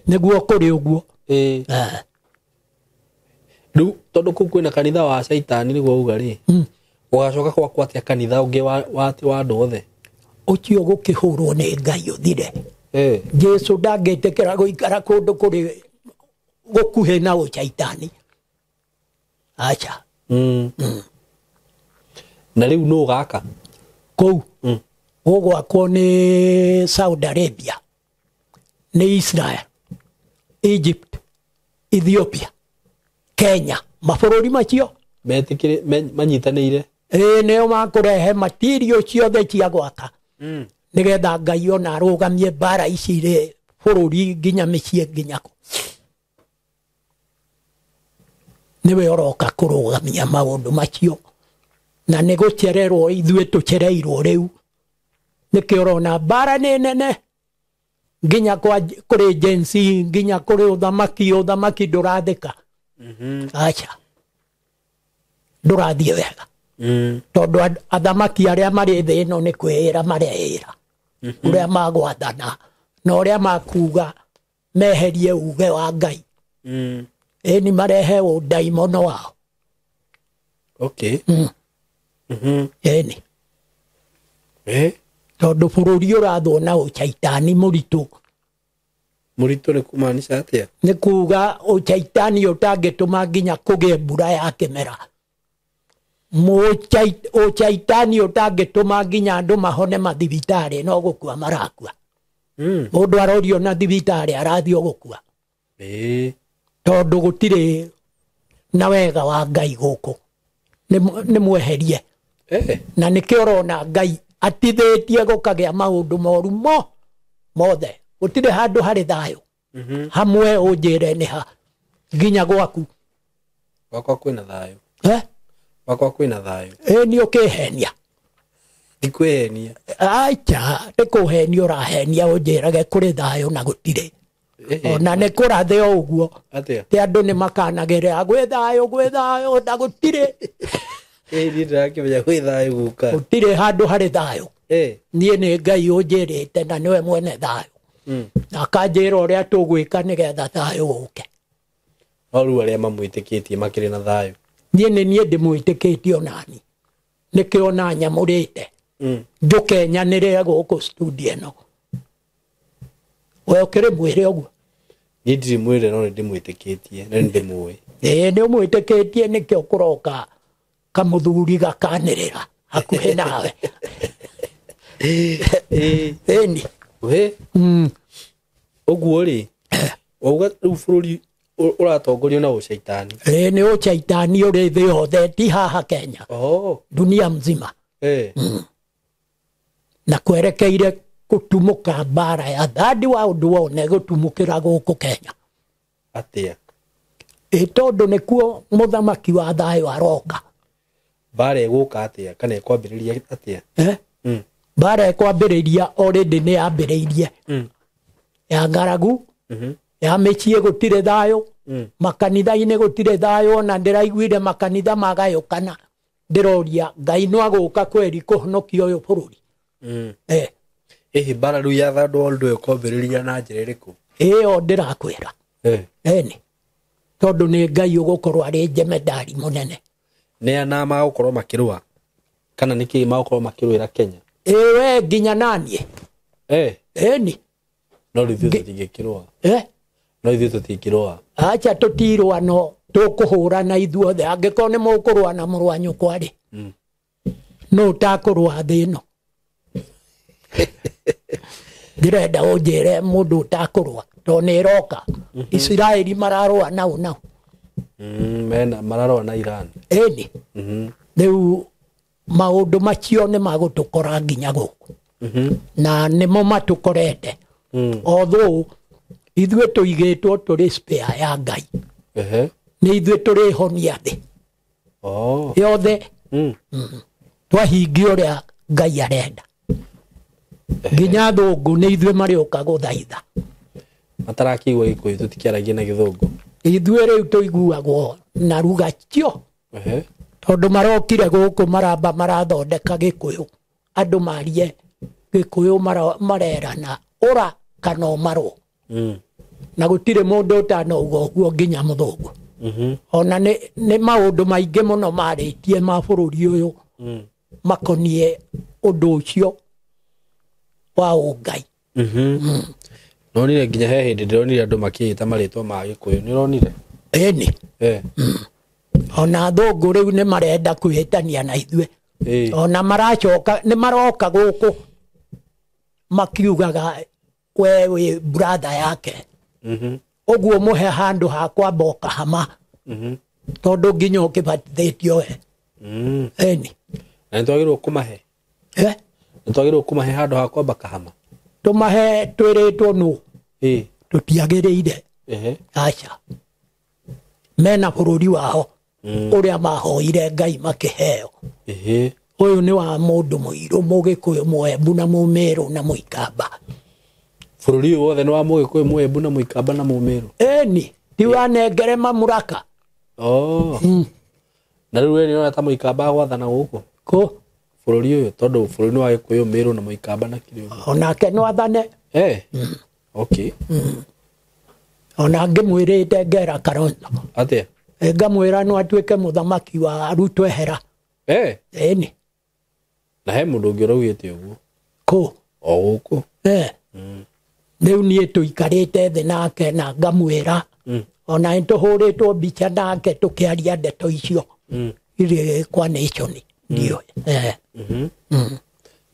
Niguo kuri uguo. Riu tondu kuu kwina kanitha wa Shaitani niguo uga ri. Ugacoka gwakwo atia kanitha ungi wa andu othe? Ucio gukihurwo ni Ngai uthire. Jesu ndangitikira guikara kundu kuri gukuhe na Shaitani. Acha. Na riu no gaka kou gugwakwo ni Saudi Arabia, ni Israel, Egypt, Ethiopia, Kenya, mabururi macio metikire manyitanire. Nio makurehe material ciothe cia gwaka. Nigetha Ngai ona arugamie mbara ici ri bururi nginya micie nginya ku. Niwe oroka kurugamia maundu macio. Na nigucererwo ithue tucereirwo riu. Niki urona mbara ni nene nginya kuri agency nginya kuri uthamaki ndurathika acha ndurathie wega tondu athamaki aria mari thi ino ni kwira mareira uria magwathana na uria makuga meherie uge wa Ngai ni marehe udaimono wao okay eni tondu bururi urathwo na uchaitani muritu ni kumaanisha atia ni kuga uchaitani utangituma nginya kugie mbura ya kimera uchaitani utangituma nginya andu mahone mathibitari no gukua marakua mundu arorio na thibitari arathio gukua tondu gutire na wega wa Ngai guku ni mweherie na nikio rona Ngai atithitie gukagia maundu moru mothe gutire handu hari thayo hamwe unjire ni ha nginya gwaku wakwa kwina thayo wakwa kwina thayo ni ukihenia ndikwihenia acha ndikuhenia urahenia unjirage kuri thayo na gutire ona ni kurathio uguo atia ti andu ni makanagire gwi thayo na gutire ni ndirakimenya gwi thayo guka gutire handu hari thayo nie ni Ngai unjirite na niwe mwene thayo akanjira uria tugwika nigetha thayo uke oru aria mamwitikitie makiri na thayo nie ndimwitikitie onani nikio na nyamurite njukenyanire guku studio no we ukiri mwire uguo ni ndiri mwire no ndimwitikitie na ndimui ni umwitikitie nikio kuroka kamuthuri gakanirira hakuhe nawe eni we uguo ri uga bururi uratongorio na ucaitani ni ucaitani uri thi yothe ti haha Kenya dunia mzima na kwerekeire gutumuka mbara ya thandi wa undu wone gutumukira guku Kenya atia tondu nikuo muthamaki wa thayo aroka mbara iguka atia kana ikwambiriria atia mbara ikwambiriria already ni yambiriirie ya ngaragu ya mechie gutire thayo makanitha-ini gutire thayo na ndiraiguire makanitha magayukana ndiroria Ngai no aguka kweri kuhonokia uyu bururi mbara riu ya thandu ndu ikwambiriria na njira iriku iyo ndirakwira eni tondu ni Ngai ugukorwo ari jemedari munene ni ana magukorwo makirua kana niki magukorwo makirwira Kenya we nginya nanie eni no rithu tutingikirwa no ithuĩ tutingirwa acha tutirwa no tukuhura na ithuothe angikorwo ni mukurwa na mũrũ wa nyũkwa ri no utakurwa thĩ ĩno ndirenda unjire mundu utakurwa to ni iroka Israeli mararwa nau mena mararwa na Iran eni riu maundu macio ni magutukora nginya guku na nimo matukorete although ithuĩ tuigĩtwo tũrĩ spare ya Ngai nĩ ithuĩ tũrĩ honia thĩ yothe twahingia ũrĩa Ngai arenda nginya thũngũ nĩ ithuĩ marĩũka gũthaitha matarakĩigua Gĩkũyũ tũtikiaragia na Gĩthũngũ ithuĩ rĩu tũiguagwo na ruga cio tondu marokire guku maramba marathondeka Gĩkũyũ andu marie Gĩkũyũ marerana ura kana umarwo na gutire mundu utanauga uguo nginya muthungu ona ni maundu maingi muno maritie ma bururi uyu makonie undu ucio wa Ngai nonire nginya he hindi ndironire andu makiita maritwa ma Gĩkũyũ ni ronire eni ona thungu riu ni marenda kwihitania na ithuĩ ona maracoka ni maroka guku makiugaga we brother yake uguo muhe handu ha kwamba ukahama tondu nginya ukibatithitio we eni na nitwagirwo kumahe nitwagirwo kumahe handu ha kwamba kahama tumahe twiritwo nu tutiagiriire acha mena bururi wao uria mahoire Ngai makiheo uyu ni wa mundu muiru Mugikuyu Mwembu na Mumeru na Muikamba Bururi uyu wothe ni wa Mugikuyu, Muembu na Muikamba na Mumiru. Eni ti wanengere mamuraka Na riu we ni ona ta Muikamba gwathana guku ko bururi uyu tondu bururi ni wa Gikuyu, Miru na Muikamba na Kiriu. onake no athane Okay. ona ngimwirite ngera Kalonzo Atia. ngamwira no atuike muthamaki wa Ruto ehera eni Na he mundu ungi uraugite uguo ko o guku riu nie tuikarite thi nake na ngamwira ona nituhuritwo mbica nake tukiaria ndeto icio iri kwa nation ndio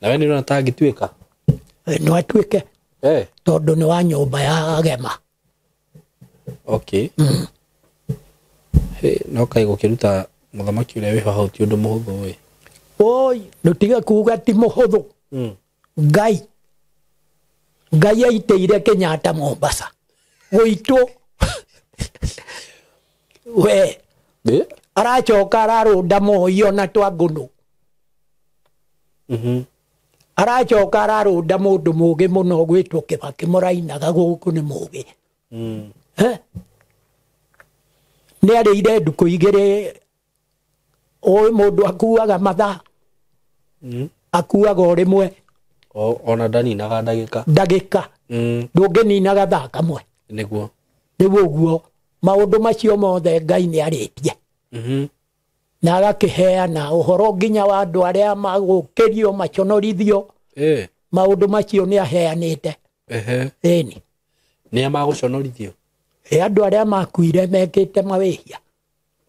na we ni ona tangituika no atuike tondu ni wa nyumba ya agema. Okay. No kai gukiruta muthamaki uria wi haha ti undu muhuthu we. Oi nutiga kuga ti muhuthu ngai aiteire Kenyatta Mombasa witu we arachoka ararunda Moi ona Twangunu arachoka ararunda mundu mugi muno gwitwo Kibaki murainaga guku ni mugi ni arire nduku igiri oi mundu akuaga mathaa akuaga rimwe ona ndaninaga ndagika ndungininaga thaa kamwe niguo uguo maundu macio mothe Ngai ni aritie na agakiheana uhoro nginya wa andu aria magukirio maconorithio maundu macio ni aheanite eni ni amaguconorithio andu aria makuire mekite mawihia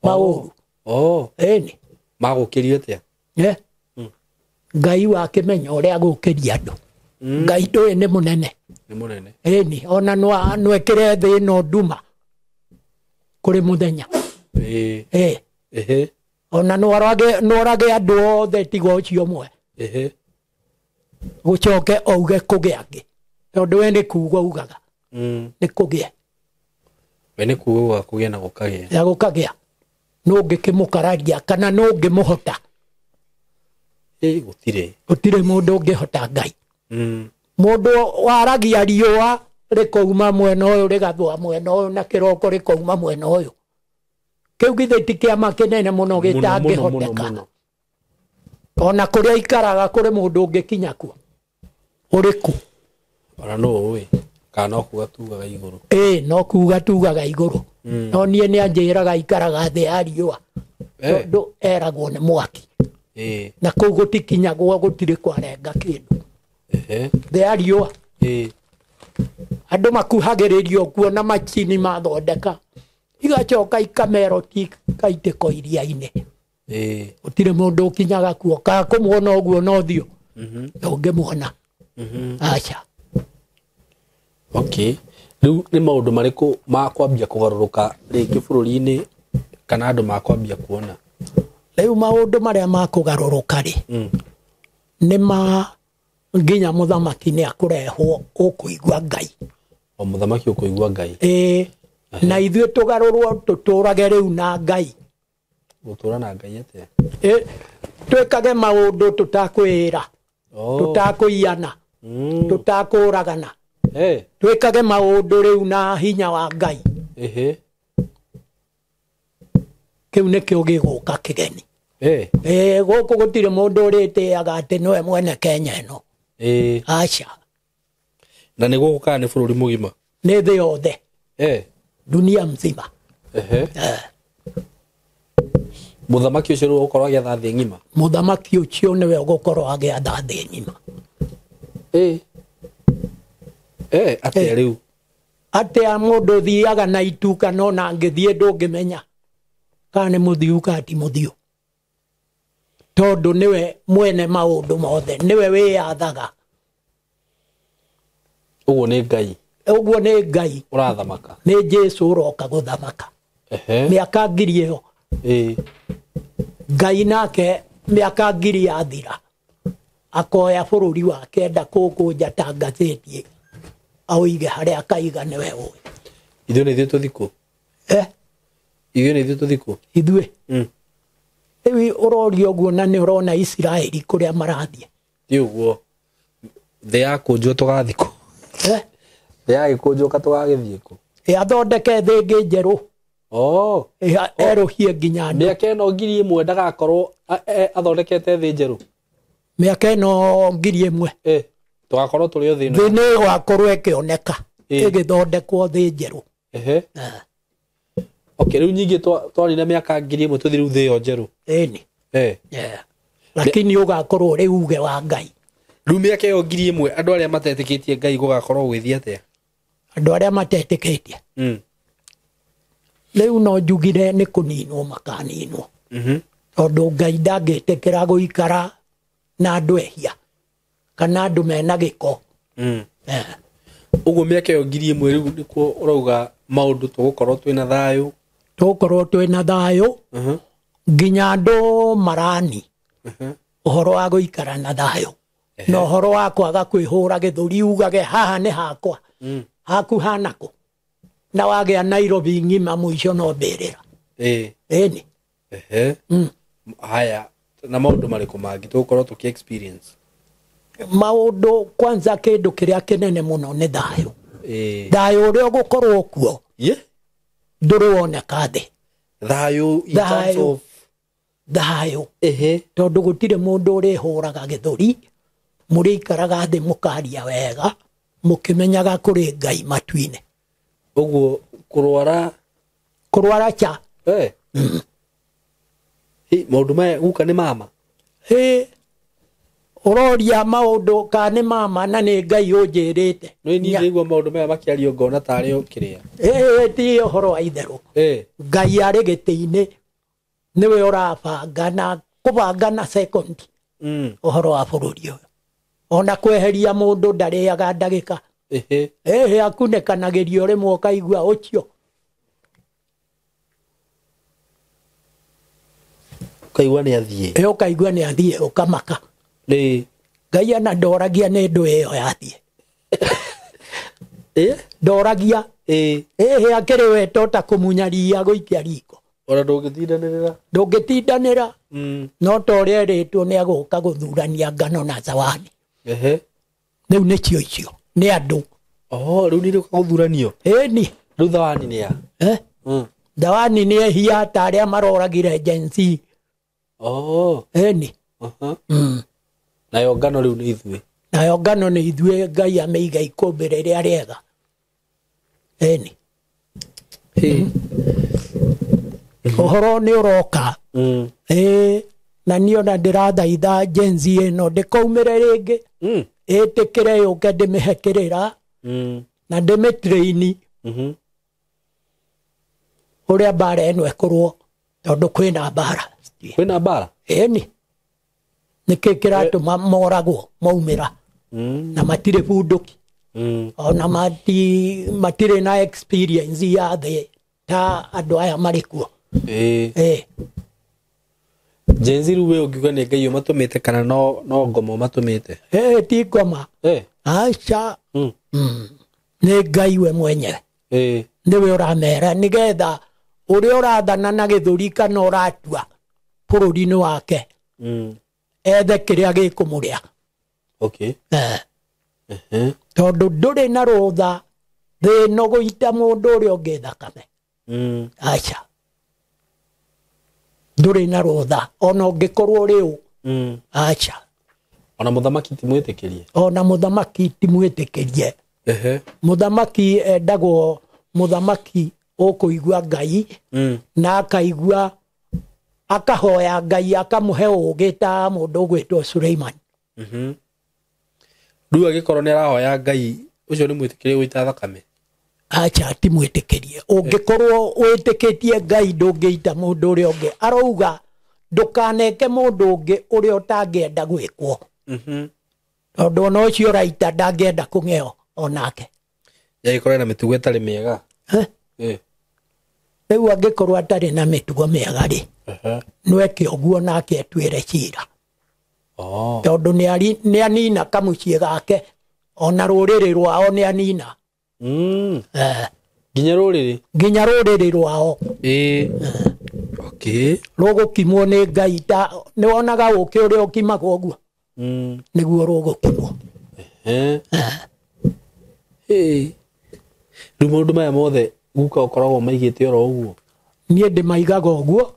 mauru eni magukirio atia Ngai wa kimenya uria gukiria andu Ngai ndui ni munene eni ona nwekire thi no nduma kuri muthenya ona norage andu othe tiga ucio mwe gucoke auge kugia angi tondu we ni kuga ugaga ni kugia we ni kuga kugia na gukagia ya gukagia no ngikimukararia kana no ngimuhota gutire mundu ngihota Ngai mundu waragia riua rikouma mwena uyu rigathwa mwena uyu na kiroko rikouma mwena uyu kiu githe ti kiama kinene muno gitangihoteka ona kuria ikaraga kuri mundu ungikinya kuo uriku ona no we kana kuga tugaga iguru no kuga tugaga iguru no nie ni anjiraga ikaraga thi ya riua tondu eragwo ni mwaki na kuu gutikinyagwo gutire kwarenga kindu thi ya riua andu makuhagiririo kuo na macini mathondeka igacoka ikameroti kaitiko iria-ini utire mundu ukinyaga kuo ka kumwona uguo no thio ndungimuona acha. Okay, riu ni maundu mariku makwambia kugaruruka ringi bururi-ini kana andu makwambia kuona riu maundu maria makugaruruka ri ni ma nginya muthamaki ni akurehwo ukuigua Ngai o muthamaki ukuigua Ngai na ithuĩ tugarurwo tuturage riu na Ngai gutura na Ngai atia twikage maundu tutakwira tutakuiana tutakuragana twikage maundu riu na hinya wa Ngai kiu nikio giguka kigeni guku gutire mundu uritiaga ati niwe mwene Kenya ino acha na ni guka ni bururi mugima ni thi yothe dunia mzima muthamaki ucio riu ukorwo agiatha thi ngima muthamaki ucio niwe ugukorwo agiatha thi ngima atia riu atia mundu thiaga na itu kana ona ngithie ndungimenya kana ni muthiu kana ti muthiu tondu niwe mwene maundu mothe niwe wiyathaga uguo ni Ngai urathamaka ni Jesu uroka guthamaka miaka ngiri iyo Ngai nake miaka ngiri yathira akoya bururi wake enda kukunjata ngathĩti auige haria akaiga niwe uĩ ithuĩ nĩ ithuĩ tũthikũ ithuĩ nĩ ithuĩ tũthikũ ithuĩ rĩu ũroria ũguo na nĩ ũrona Isiraeli kũrĩa marathiĩ ti ũguo thĩ ya kũnjwo tũgathikũ ya ikunjuka twagithie ku athondeke thĩ ĩngĩ njerũ erũhie nginya andũ mĩaka ĩno 1,000 ndagakorwo athondekete thĩ njerũ mĩaka ĩno 1,000 tugakorwo tũrĩ o thĩ thĩ nĩ ĩgakorwo ĩkĩoneka ĩgĩthondekwo thĩ njerũ okay rĩu nyingĩ twarĩ mĩaka 1,000 tũthiĩ rĩu thĩ ĩyo njerũ ĩni lakini ũgakorwo ũrĩ uge wa Ngai rĩu mĩaka ĩyo 1,000 andũ arĩa matetĩkĩtie Ngai gũgakorwo gwĩthia atĩa andũ arĩa matetĩkĩtie rĩu no njugire nĩ kũninwo makaninwo tondũ Ngai ndangĩtĩkĩra gũikara na andũ ehia kana andũ mena gĩko ũguo mĩaka ĩyo 1,000 rĩu nĩkuo ũrauga maũndũ tũgũkorwo twĩna thayũ nginya andũ marani ũhoro wa gũikara na thayũ na ũhoro wa kwaga kwĩhũra gĩthũri ugage haha nĩ hakwa haku hanako na wagĩa Nairobi ng'ima mũico no mbĩrĩra ĩni haya na maũndũ marĩkũ mangĩ tũgũkorwo tũkĩ experience maũndũ kwanza kĩndũ kĩrĩa kĩnene mũno nĩ thayũ thayũ ũrĩa ũgũkorwo kuo ndũrĩwoneka thĩ thayũ tondũ gũtirĩ mũndũ ũrĩhũraga gĩthũri mũrĩikaraga thĩ mũkaria wega mũkĩmenyaga kũrĩ Ngai matu-inĩ ũguo kũrwara cha maũndũ maya guka nĩ mama ũroria maũndũ ka nĩ mama na nĩ Ngai ũnjĩrĩte no niĩ nĩigua maũndũ maya makĩario ngona tarĩ o kĩrĩa ti ũhoro wa itherũ Ngai arĩ gĩtĩ-inĩ nĩwe ũrabanga na kũbanga na second ũhoro wa bũrũri ũyũ ona kweheria mũndũ ndarĩaga ndagĩka akunĩkanagĩrio rĩmwe ũkaigua ũcio ũkaigua nĩ athiĩ ũkamaka Ngai ana ndoragia nĩ ndũ ĩyo yathiĩ ndoragia akĩrĩ we tota kũmunya ria gũikia riko ona ndũngĩtindanĩra no ta ũrĩa erĩtwo nĩ agũka gũthurania ngano na zawadi rĩu nĩcio icio nĩ andũ rĩu nĩ rĩũka gũthuranio ĩni rĩu thawani nĩ ya thawani nĩ ehia ta arĩa maroragire Gen Z ĩni nayo ngano rĩu nĩ ithuĩ Ngai amĩiga ikũmbĩ rĩrĩa rĩega ĩni ũhoro nĩ ũroka na niĩ ona ndĩrathaitha Gen Z ĩno ndĩkaumĩre rĩngĩ ĩtĩkĩre yũke ndĩmĩhekĩrĩra na ndĩmĩtraini ũrĩa mbara ĩno ĩkorwo tondũ kwĩna mbara ĩni nĩkĩ kĩratũma moragwo maumĩra na matirĩ bunduki ona matirĩ na experience ya thĩ ta andũ aya marĩ kuo Gen Z rĩu we ũngiuga nĩ Ngai ũmatũmĩte kana no ngomo ũmatũmĩte ti ngoma aca nĩ Ngai we mwenyewe nĩwe ũramera nĩgetha ũrĩa ũrathana na gĩthũri kana ũratua bũrũri-inĩ wake ethe kĩrĩa gĩkũmũrĩa tondũ ndũrĩ na rũtha thĩ ĩno gũita mũndũ ũrĩa ũngĩ thakame aca ndũrĩ na rũtha ona ũngĩkorwo ũrĩ ũ aca ona mũthamaki timwĩtĩkĩrie mũthamaki endagwo mũthamaki ũkũigua Ngai na akaigua akahoya Ngai akamũhe ũgĩ ta mũndũ ũgwĩtwo Suleiman rĩu agĩkorwo nĩ arahoya Ngai ũcio nĩ mwĩtĩkĩrie gũita thakame acha ti mwĩtĩkĩrie ũngĩkorwo wĩtĩkĩtie Ngai ndũngĩita mũndũ ũrĩa ũngĩ arauga ndũkaneke mũndũ ũngĩ ũrĩa ũtangĩenda gwĩkwo tondũ ona ũcio ũraita ndangĩenda kũng'eo onake yagĩkorwo na mĩtugo ĩtarĩ mĩega rĩu angĩkorwo atarĩ na mĩtugo mĩega rĩ nweke ũguo nake atuĩre cira tondũ nĩ anina kamũciĩ gake ona rũrĩrĩ rwao nĩ anina nginya rũrĩrĩ rwao rũgũkimwo nĩ Ngai ta nĩ wonaga ũkĩ ũrĩa ũkimagwo ũguo nĩguo rũgũkimwo Rĩu maũndũ maya mothe guka ũkoragwo maigĩte oro ũguo. Niĩ ndĩmaigaga ũguo.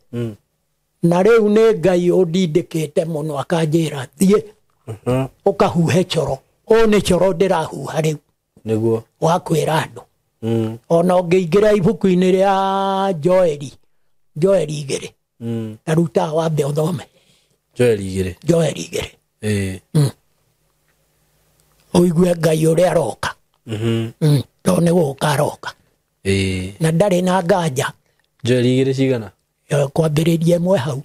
Na rĩu nĩ Ngai ũndindĩkĩte mũno akanjĩra thiĩ ũkahuhe coro. Ũũ nĩ coro ndĩrahuha rĩu. Nĩguo. Wa kwĩra andũ. Ona ũngĩingĩra ibuku-inĩ rĩa Joeli 2. Naruta wambe ũthome. Joeli 2. Ũigue Ngai ũrĩa aroka. Tondũ nĩ gũka aroka. Na ndarĩ na nganja. Joeli 2 cigana? Kwambĩrĩria ĩmwe hau.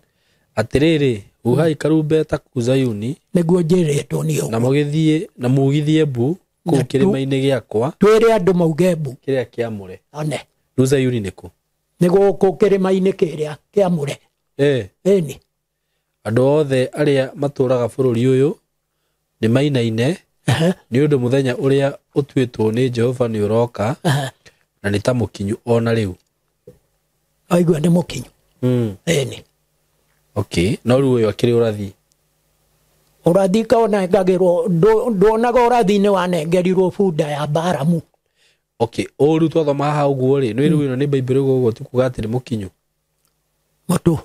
Atĩrĩrĩ, huhai karumbeta kuu Zayuni, nĩguo njĩrĩtwo nĩ ũguo. na mũgĩthiĩ na mugithie mbu kuu kĩrĩma-inĩ gĩakwa. Twĩre andũ mauge mbu. Kĩrĩa kĩamũre. One. Rĩu Zayuni nĩ kũ? Nĩ gũkũ kĩrĩma-inĩ kĩrĩa kĩamũre. Ĩni. Andũ othe arĩa matũũraga bũrũri ũyũ nĩ mainaine nĩ ũndũ mũthenya ũrĩa ũtuĩtwo nĩ Jehova nĩ ũroka na nĩ ta mũkinyu ona rĩu. Aigua nĩ mũkinyu. Ĩni. Okay, no rĩu ũyũ akĩrĩ ũrathi. Ũrathi kaonengagĩrwo nduonaga ũrathi-inĩ wanengerirwo bunda ya Baramu. Okay, ũru twathoma haha ũguo rĩ, nĩ rĩu ĩno nĩ Bible ũguo ti kuga atĩ nĩ mũkinyu. Mũtu.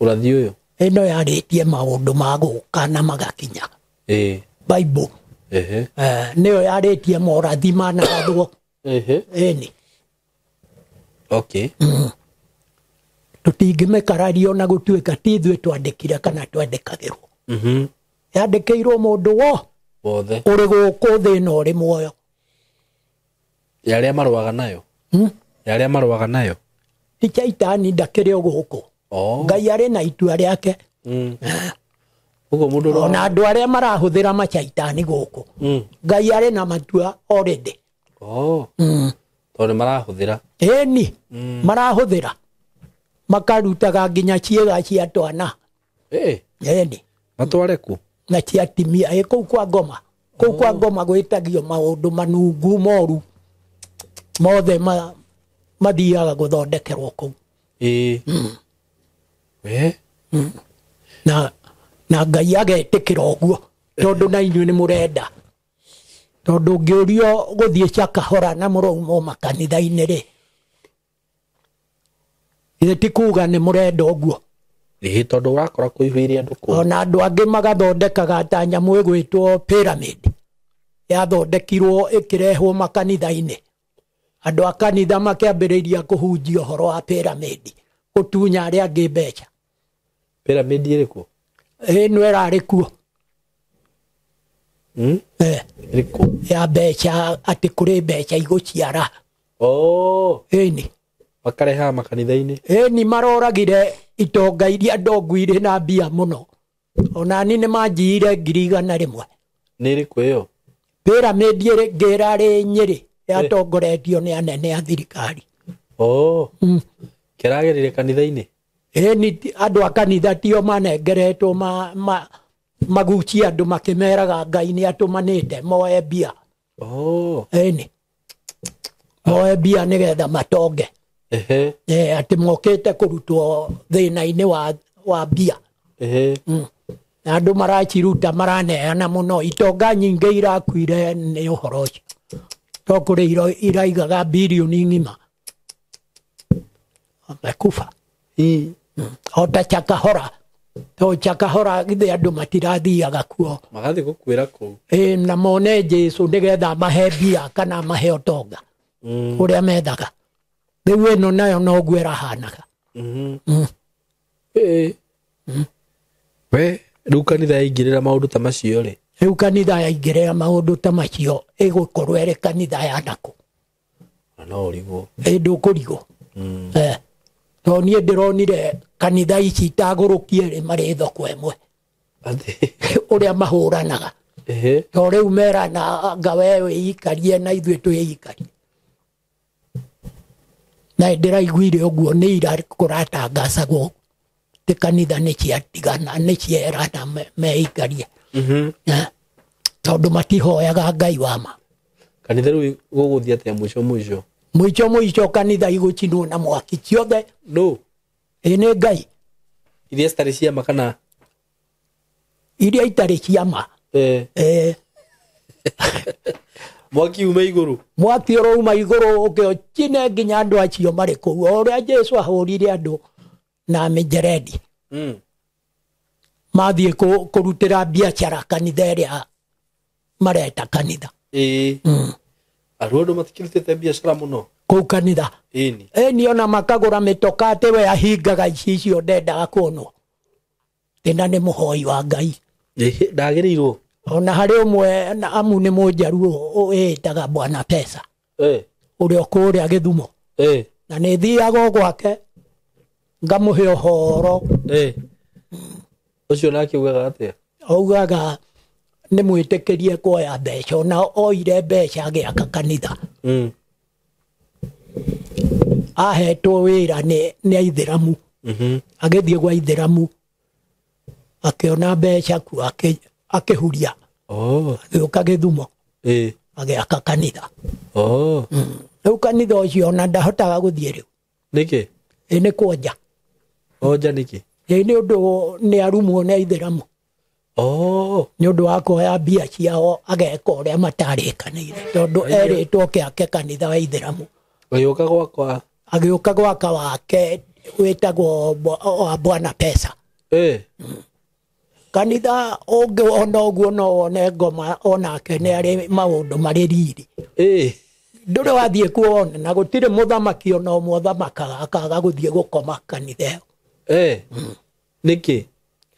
Ũrathi ũyũ. Ĩno yarĩtie maũndũ ma gũka na magakinya. Bible. Nĩyo yarĩtie morathi manarathwo. Ĩni. Okay. Tũtingĩmĩkarario na gũtuĩka ti ithuĩ twandĩkire kana twandĩkagĩrwo. Yandĩkĩirwo mũndũ wothe ũrĩ gũkũ thĩ ĩno ũrĩ muoyo. Yarĩa marũaga nayo. Yarĩa marũaga nayo. Ti Shaitani ndakĩrĩ o gũkũ. Ngai arĩ na itua rĩake. Ũguo mũndũ ona andũ arĩa marahũthĩra macaitani gũkũ. Ngai arĩ na matua already. Tondũ nĩ marahũthĩra. Ĩni. Marahũthĩra. Makarutaga nginya ciĩga cia twana. Ĩni. Matware ku? Na cia timia. Kũu kwa ngoma. Kũu kwa ngoma gwĩtagio maũndũ manungu moru. Mothe mathiaga gũthondekerwo kũu. Na Ngai agetĩkĩra ũguo. Tondũ na inyuĩ nĩ mũrenda. Tondũ ngĩũrio gũthiĩ Chakahora na mũrouma makanitha-inĩ rĩ. Ithe ti kuga nĩ mũrenda ũguo. Tondũ ũrakora kũihũire andũ kũu. Ona andũ angĩ magathondekaga ta nyamũ ĩgwĩtwo pyramid. Yathondekirwo ĩkĩrehwo makanitha-inĩ. Andũ a kanitha makĩambĩrĩria kũhunjia ũhoro wa pyramid. Gũtunya arĩa angĩ mbeca. Pyramid ĩrĩkũ? Ĩno ĩrarĩ kuo. Ya mbeca atĩ kũrĩ mbeca igũciara. Ĩni. Makarehaga makanitha-inĩ. Ĩni maroragire itonga iria ndongu irĩ na mbia mũno. Ona ni nĩ manjiire 100,000. Nĩ ĩrĩkũ ĩyo? Pyramid ĩngĩ ĩrarĩ Nyĩrĩ yatongoretio nĩ anene a thirikari. Kĩragerire kanitha-inĩ? Ĩni andũ a kanitha tio manengeretwo magucia andũ makĩmeraga Ngai nĩ atũmanĩte moe mbia. Ĩni. Moe mbia nĩgetha matonge. Atĩ mokĩte kũrutwo thĩna-inĩ wa mbia. Na andũ maraciruta maraneana mũno. Itonga nyingĩ irakuire nĩ ũhoro ũcio. To kũrĩ iraigaga birioni ng'ima. Mekufa. Ota Chakahora. To Chakahora githĩ andũ matirathiaga kuo. Magathiĩ gũkuĩra kũu. Na mone Jesũ nĩgetha mahe mbia kana mahe ũtonga. Ũrĩa methaga. Rĩu ĩno nayo noguo ĩrahanaga. We, rĩu kanitha yaingĩrĩra maũndũ ta macio rĩ? Rĩu kanitha yaingĩrĩra maũndũ ta macio ĩgũkorwo ĩrĩ kanitha ya nakũ. No ũrigwo. Ndũkũrigwo. To niĩ ndĩronire kanitha ici itagũrũkie rĩ marĩ thoko ĩmwe. Ũrĩa mahũranaga. To rĩu merana anga we wĩikarie na ithuĩ twĩikarie. Na ndĩraiguire ũguo nĩ ira kũratangacagwo. Tĩ kanitha nĩ ciatigana nĩ cierana meikarie. Tondũ matihoyaga Ngai wa ma. Kanitha rĩu gũgũthiĩ atĩa mũico? Mũico kanitha igũcinwo na mwaki ciothe. No. Nĩ Ngai. Iria citarĩ cia ma kana? Iria itarĩ cia ma. mwaki ume iguru mwaki ũrauma igũrũ ũkĩocine nginya andũ acio marĩ kũu o ũrĩa Jesu ahũrire andũ na mĩnjerendi mathiĩ kũrutĩra biacara kanitha ĩrĩa mareta kanitha andũ matikĩrutĩte biacara mũno kũu kanitha ĩni ona makagũra mĩtoka atĩ we ahingaga icio ndendaga kuonwo tena nĩ mũhoi wa Ngai ndagĩrĩirwo ona harĩ ũmwe amu nĩ mũnjaruo ĩtaga Bwana Pesa ũrĩa kũrĩa Gĩthumo na nĩ thiaga gwake ngamũhe ũhoro ũcio nake ugaga atĩa augaga nĩ mwĩtĩkĩrie kuoya mbeca ona oire mbeca agĩaka kanitha ahetwo wĩra nĩ aithĩramu agĩthiĩ gwa aithĩramu akĩona mbeca ku akĩhuria agĩũka Gĩthumo agĩaka kanitha rĩu kanitha ũcio ona ndahotaga gũthiĩ rĩu nĩkĩ nĩ kwonja nĩkĩ nĩ ũndũ nĩ arumwo nĩ aithĩramu nĩ ũndũ wa kuoya mbia ciao ageka ũrĩa matarĩkanĩire tondũ erĩtwo kĩake kanitha wa aithĩramu agĩũka gwaka wake wĩtagwo wa Bwana Pesa kanitha ũngĩwona ũguo no wone ngoma onake nĩ arĩ maũndũ marĩ riri ndũrĩ wathiĩ kuo wone na gũtirĩ mũthamaki ona ũmwe ũthamakaga akaga gũthiĩ gũkoma kanitha ĩyo nĩkĩ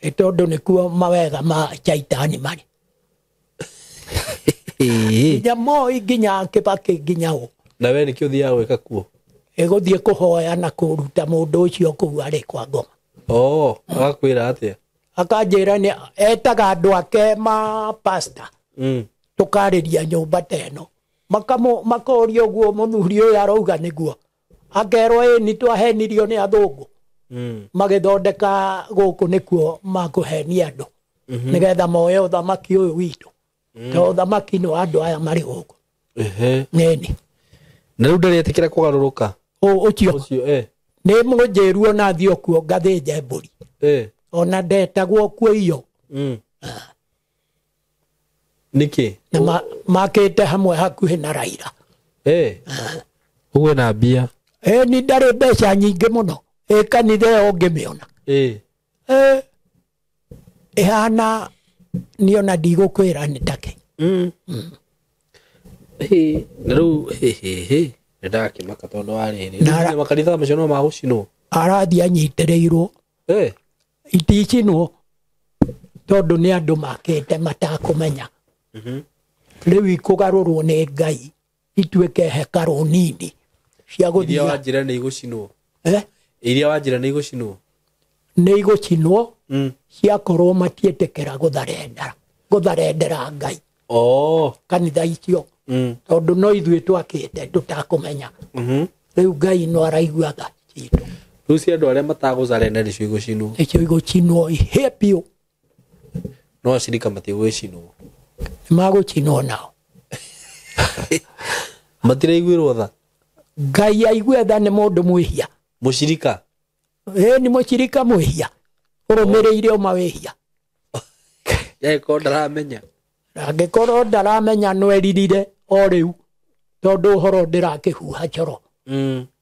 tondũ nĩkuo mawega ma Chaitani marĩ nginya Moi nginya Kĩbakĩ nginya ũ na we nĩkĩ ũthiaga gwĩka kuo gũthiĩ kũhoya na kũruta mũndũ ũcio kũu arĩ kwa ngoma agakwĩra atĩa akanjĩra nĩ etaga andũ ake ma pastor tũkarĩria nyũmba teno makoria ũguo mũthuri ũyũ arauga nĩguo akerwo nĩ twahenirio nĩ athũngũ magĩthondeka gũkũ nĩkuo makũhenia andũ nĩgetha moye ũthamaki ũyũ witũ to ũthamaki nĩ wa andũ aya marĩ gũkũ nĩni na rĩu ndarĩetĩkĩra kũgarũrũka ũcio nĩ mũnjĩruo na thiĩ okuo ngathĩnje mbũri ona ndetagwo kuo iyo nĩkĩ na makĩte hamwe hakuhĩ na Raila ũguo na mbia nĩ ndarĩ mbeca nyingĩ mũno kanitha ĩyo ũngĩmĩona ĩhana niĩ ona ndigũkwĩra nĩ take na rĩu nĩndakĩmaka tondũ wa rĩrĩ makanitha macio no magũcinwo arathiĩ anyitĩrĩirwo iticinwo tondũ nĩ andũ makĩte matakũmenya rĩu ikũgarũrwo nĩ Ngai ituĩke hekarũ nini cia gũthiĩ iria wanjĩra nĩ igũcinwo iria wanjĩra nĩ igũcinwo nĩ igũcinwo ciakorwo matiĩtĩkĩra gũtharendera Ngai kanitha icio tondũ no ithuĩ twakĩte tũtakũmenya rĩu Ngai no araiguaga citũ rĩu cia andũ arĩa matagũcarenda nĩcio igũcinwo icio igũcinwo ihĩe biũ no acirika matigũgĩcinwo magũcinwo nao matiraiguĩrwo tha Ngai aigue tha nĩ mũndũ mwĩhia mũcirika nĩ mũcirika mwĩhia ũrũmĩrĩire ũmawĩhia angĩkorwo ndaramenya angĩkorwo ndaramenya no eririre o rĩu tondũ ũhoro ndĩrakĩhuha coro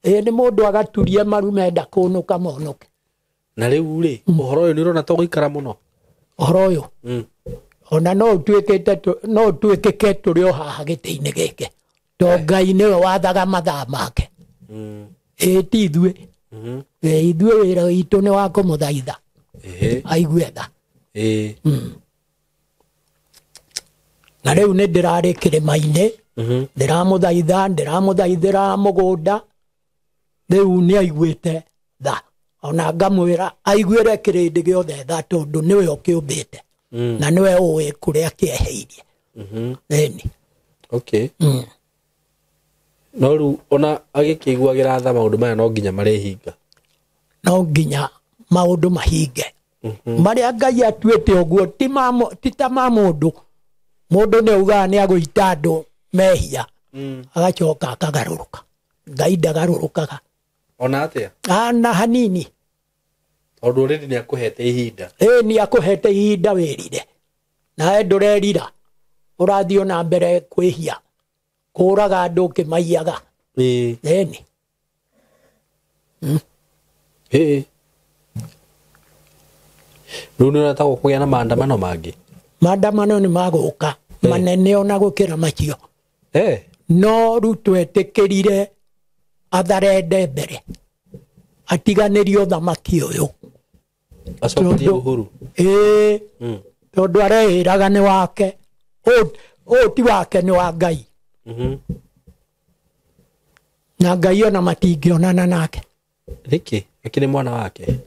nĩ mũndũ agaturie maru menda kũnũka monoke na rĩu rĩ ũhoro ũyũ nĩ ũrona to gũikara mũno ũhoro ũyũ ona no ũtuĩkĩke tũrĩ o haha gĩtĩ-inĩ gĩkĩ to Ngai nĩwe wathaga mathaa make ti ithuĩ ithuĩ wĩra witũ nĩ wa kũmũthaitha aigue tha na rĩu nĩ ndĩrarĩ kĩrĩma-inĩ ndĩramũthaithĩra mũgũnda rĩu nĩ aiguĩte tha ona ngamwĩra aiguĩre kĩrĩndĩ gĩothe tha tondũ nĩwe ũkĩũmbĩte na nĩwe ũĩ kũrĩa kĩeheirie ĩni no rĩu ona agĩkĩiguagĩra tha maũndũ maya no nginya marehinga no nginya maũndũ mahinge marĩa Ngai atuĩte ũguo ti ta ma mũndũ nĩ augaga nĩ agũita andũ mehia agacoka akagarũrũka Ngai ndagarũrũkaga ona atĩa na hanini tondũ rĩrĩ nĩ akũhete ihinda nĩ akũhete ihinda wĩrire nawe ndũrerira ũrathiĩ na mbere kwĩhia kũraga andũ ũkĩmaiyaga ĩni rĩu nĩũretagwo kũgĩa na maandamano mangĩ maandamano nĩ magũka manene ona gũkĩra macio no rĩu twetĩkĩrire atharende mbere atiganĩrio thamaki ũyũ acokerie Uhuru tondũ arehĩraga nĩ wake ũũ ti wake nĩ wa Ngai na Ngai ona matingĩonana nake rĩkĩ akĩrĩ mwana wake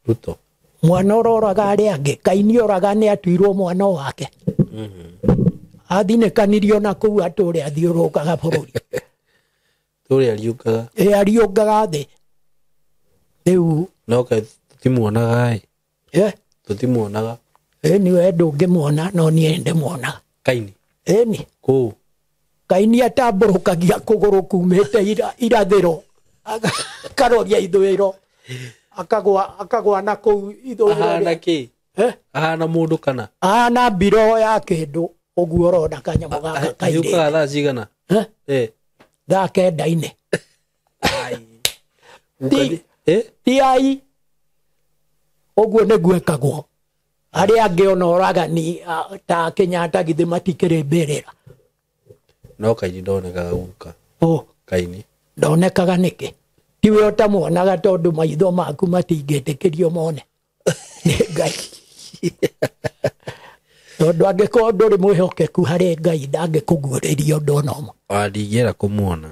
Ruto mwana ũroraga arĩa angĩ Kaini oraga nĩ atuirwo mwana wake athinĩkanirio na kũu atũrĩa athiũrũkaga bũrũri tũrĩa ariũngaga ariũngaga thĩ rĩu no kaĩ tũtimuonaga tũtimuonaga niwe ndũngĩmuona no niĩ ndĩmuonaga Kaini ĩni kũu Kaini atambũrũkagia kũgũrũ kumĩte irathĩro akaroria ithũĩro akagwa na kũu ithũĩro ahana kĩ ahana mũndũ kana ahana mbiro ya kĩndũ ũguo ũrona kanyamũ gaka kairĩ ariũkaga thaa cigana thaa kenda-inĩ ti ai ũguo nĩguo ekagwo arĩa angĩ ona oragani ta Kenyatta githĩ matikĩrĩ mbĩrĩra no Kaini ndonekaga guka Kaini ndonekaga nĩkĩ tiwe ũtamuonaga tondũ maitho maku matingĩtĩkĩrio mone nĩ Ngai tondũ angĩkorwo ndũrĩ mwĩhokeku harĩ Ngai ndangĩkũguũrĩria ũndũ ona ũmwe ndingĩera kũmuona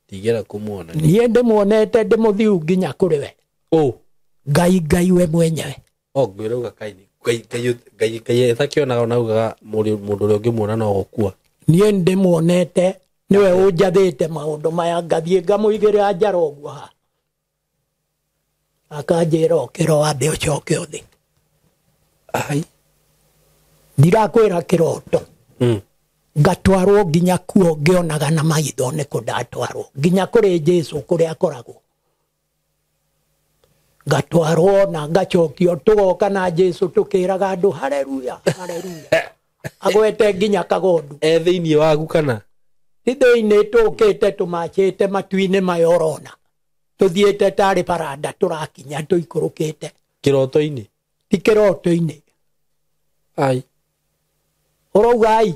ndingĩera kũmuona niĩ ndĩmuonete ndĩmũthiu nginya kũrĩ we Ngai we mwenyewe ngwĩrauga Kaini Ngai etakĩonaga ona ugaga mũndũ ũrĩa ũngĩmuona no gũkua niĩ ndĩmuonete niwe ũnjathĩte maũndũ maya ngathiĩ ngamũigĩrĩra njara ũguo ha akanjĩra ũkĩro wambe ũcoke ũthĩ ndirakwĩra kĩroto ngatwarwo nginya kuo ngĩonaga na maitho nĩkũ ndatwarwo nginya kũrĩ Jesũ kũrĩa akoragwo ngatwarwo na ngacokio tũgoka na Jesũ tũkĩraga andũ haleluya haleluya agwete nginya kagondu thĩinĩ waku kana ti thĩinĩ tũkĩte tũmacĩte matu-inĩ maya ũrona tũthiĩte tarĩ baranda tũrakinya tũikũrũkĩte kĩroto-inĩ ti kĩroto-inĩ ũrauga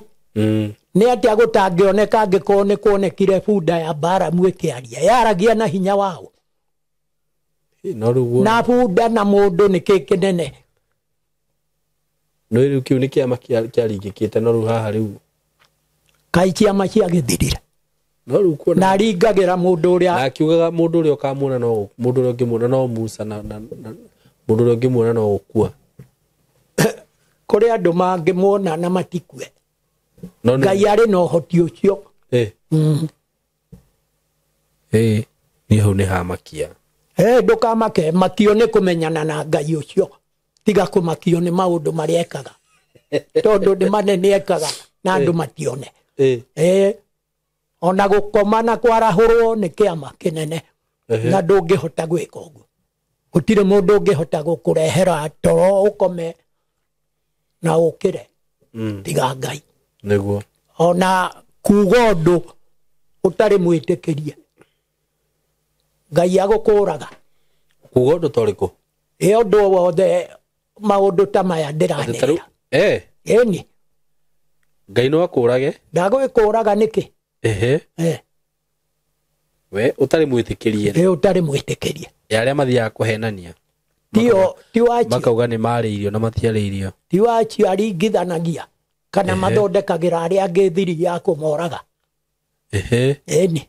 nĩ atĩa gũtangĩoneka angĩkorwo nĩ kuonekire bunda ya Baramu ĩkĩaria yaragia na hinya wao na bunda na mũndũ nĩkĩ kĩnene no rĩu kĩu nĩ kĩama kĩaringĩkĩte no rĩu haha rĩu kaĩ ciama ciagĩthirire no rĩu kuona na ringagĩra mũndũ ũrĩa na akiugaga mũndũ ũrĩa ũkamuona no mũndũ ũrĩa ũngĩmuona no Musa na mũndũ ũrĩa ũngĩmuona no gũkua kũrĩ andũ mangĩmuona na matikue Ngai arĩ na ũhoti ũcio niĩ hau nĩ hamakia ndũkamake makio nĩ kũmenyana na Ngai ũcio tiga kũmakio nĩ maũndũ marĩa ekaga tondũ nĩ manene ekaga na andũ matione ona gũkoma na kwarahũrwo nĩ kĩama kĩnene na ndũngĩhota gwĩka ũguo gũtirĩ mũndũ ũngĩhota gũkũrehera toro ũkome na ũkĩre tiga Ngai nĩguo ona kuuga ũndũ ũtarĩ mwĩtĩkĩrie Ngai agũkũraga kuuga ũndũ torĩkũ ũndũ wothe maũndũ ta maya ndĩranĩra ĩni Ngai no akũrage ndagwĩkũraga nĩkĩ we ũtarĩ mwĩtĩkĩrie ũtarĩ mwĩtĩkĩrie arĩa mathiaga kũhenania ti wacio makauga nĩ marĩirio na matiarĩirio ti wacio aringithanagia kana mathondekagĩra arĩa angĩ thiri ya kũmoraga ĩni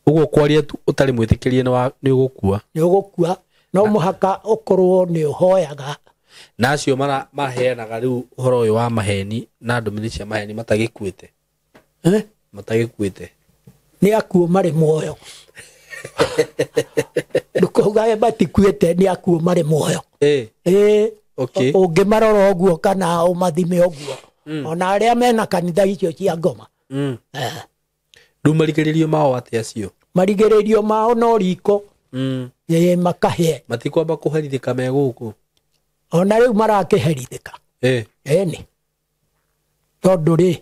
ũguo kwaria tu ũtarĩ mwĩtĩkĩrie nĩ ũgũkua no mũhaka ũkorwo nĩ ũhoyaga na acio maheanaga rĩu ũhoro ũyũ wa maheni na ndũmĩrĩri cia maheni matagĩkuĩte matagĩkuĩte nĩ akuo marĩ muoyo ndũkauga matikuĩte nĩ akuo marĩ muoyo ũngĩmarora ũguo kana ũmathime ũguo ona arĩa mena kanitha icio cia ngoma rĩu marigĩrĩrio mao atĩa acio marigĩrĩrio mao no riko makahie matikwamba kũherithĩka me gũkũ ona rĩu marakĩherithĩka ĩni tondũ rĩ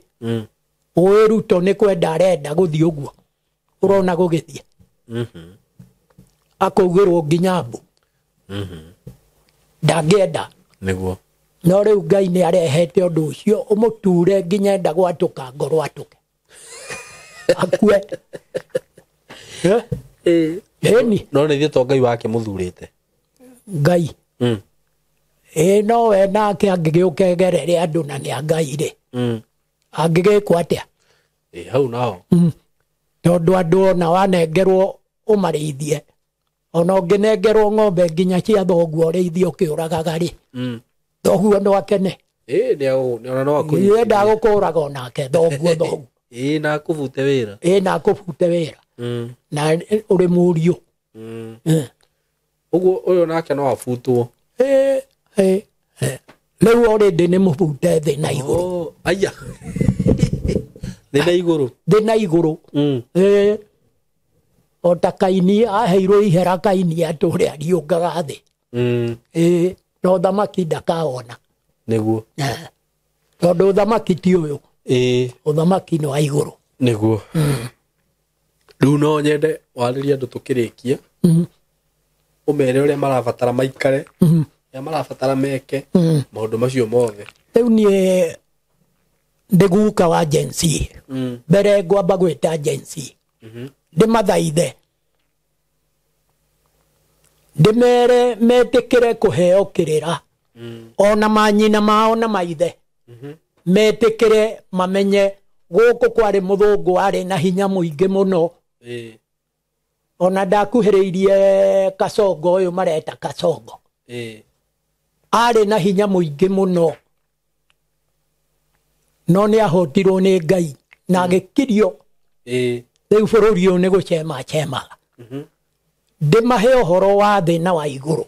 Ruto nĩ kwenda arenda gũthiĩ ũguo ũrona gũgĩthiĩ akaugĩrwo nginya mbũ ndangĩenda nĩguo no rĩu Ngai nĩ arehete ũndũ ũcio ũmũture nginya enda gwatũka ngoro atũke akue ĩni no nĩ to Ngai wake mũthurĩte Ngai no we nake angĩgĩũka egerere andũ na nĩ Ngai rĩ angĩgĩkwo atĩa hau nao tondũ andũ ona wanengerwo ũmarĩithie ona ũngĩnengerwo ng'ombe nginya cia thoguo ũrĩithie ũkĩũragaga rĩ thoguo no akene nĩona no enda gũkũraga onake thoguo na akũbute wĩra na akũbute wĩra na ũrĩ mũriũ ũguo ũyũ nake no abutwo rĩu already nĩ mũbute thĩ na igũrũ aya thĩ na igũrũ thĩ na igũrũ o ta Kaini aheirwo ihera Kaini atũre ariũngaga thĩ no thamaki ndakawona nĩguo tondũ thamaki ti ũyũ ũthamaki nĩ wa igũrũ nĩguo rĩu no nyende warĩrie andũ tũkĩrĩkia ũmere ũrĩa marabatara maikare ya marabatara meke maũndũ macio mothe rĩu niĩ ndĩguka wa Gen Z mbere ngwamba gwĩta Gen Z ndĩmathaithe ndĩmere metĩkĩre kũheo kĩrĩra ona manyina mao na maithe metĩkĩre mamenye gũkũ kwarĩ mũthũngũ arĩ na hinya mũingĩ mũno ona ndakuhĩrĩirie Kasongo ũyũ mareta Kasongo arĩ na hinya mũingĩ mũno no nĩ ahotirwo nĩ Ngai na agĩkirio rĩu bũrũri ũyũ nĩ gũcemacemaga ndĩmahe ũhoro wa thĩ na wa igũrũ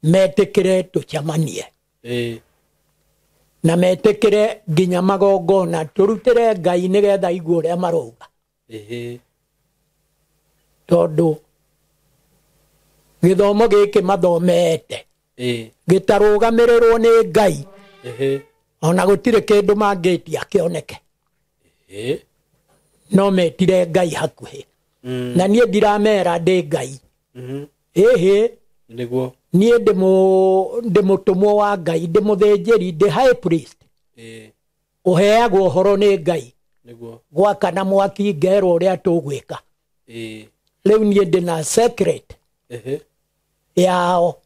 metĩkĩre tũcemanie na metĩkĩre nginya magongona tũrutĩre Ngai nĩgetha igue ũrĩa marauga tondũ gĩthomo gĩkĩ mathomete gĩtarũgamĩrĩrwo nĩ Ngai ona gũtirĩ kĩndũ mangĩtia kĩoneke no metire Ngai hakuhĩ na niĩ ndiramera ndĩ Ngai nĩguo niĩ ndĩ mũtũmwo wa Ngai ndĩ mũthĩnjĩri ndĩ high priest ũheagwo ũhoro nĩ Ngai gwakana mwaki ngerwo ũrĩa tũgwĩka rĩu niĩ ndĩ na secret yao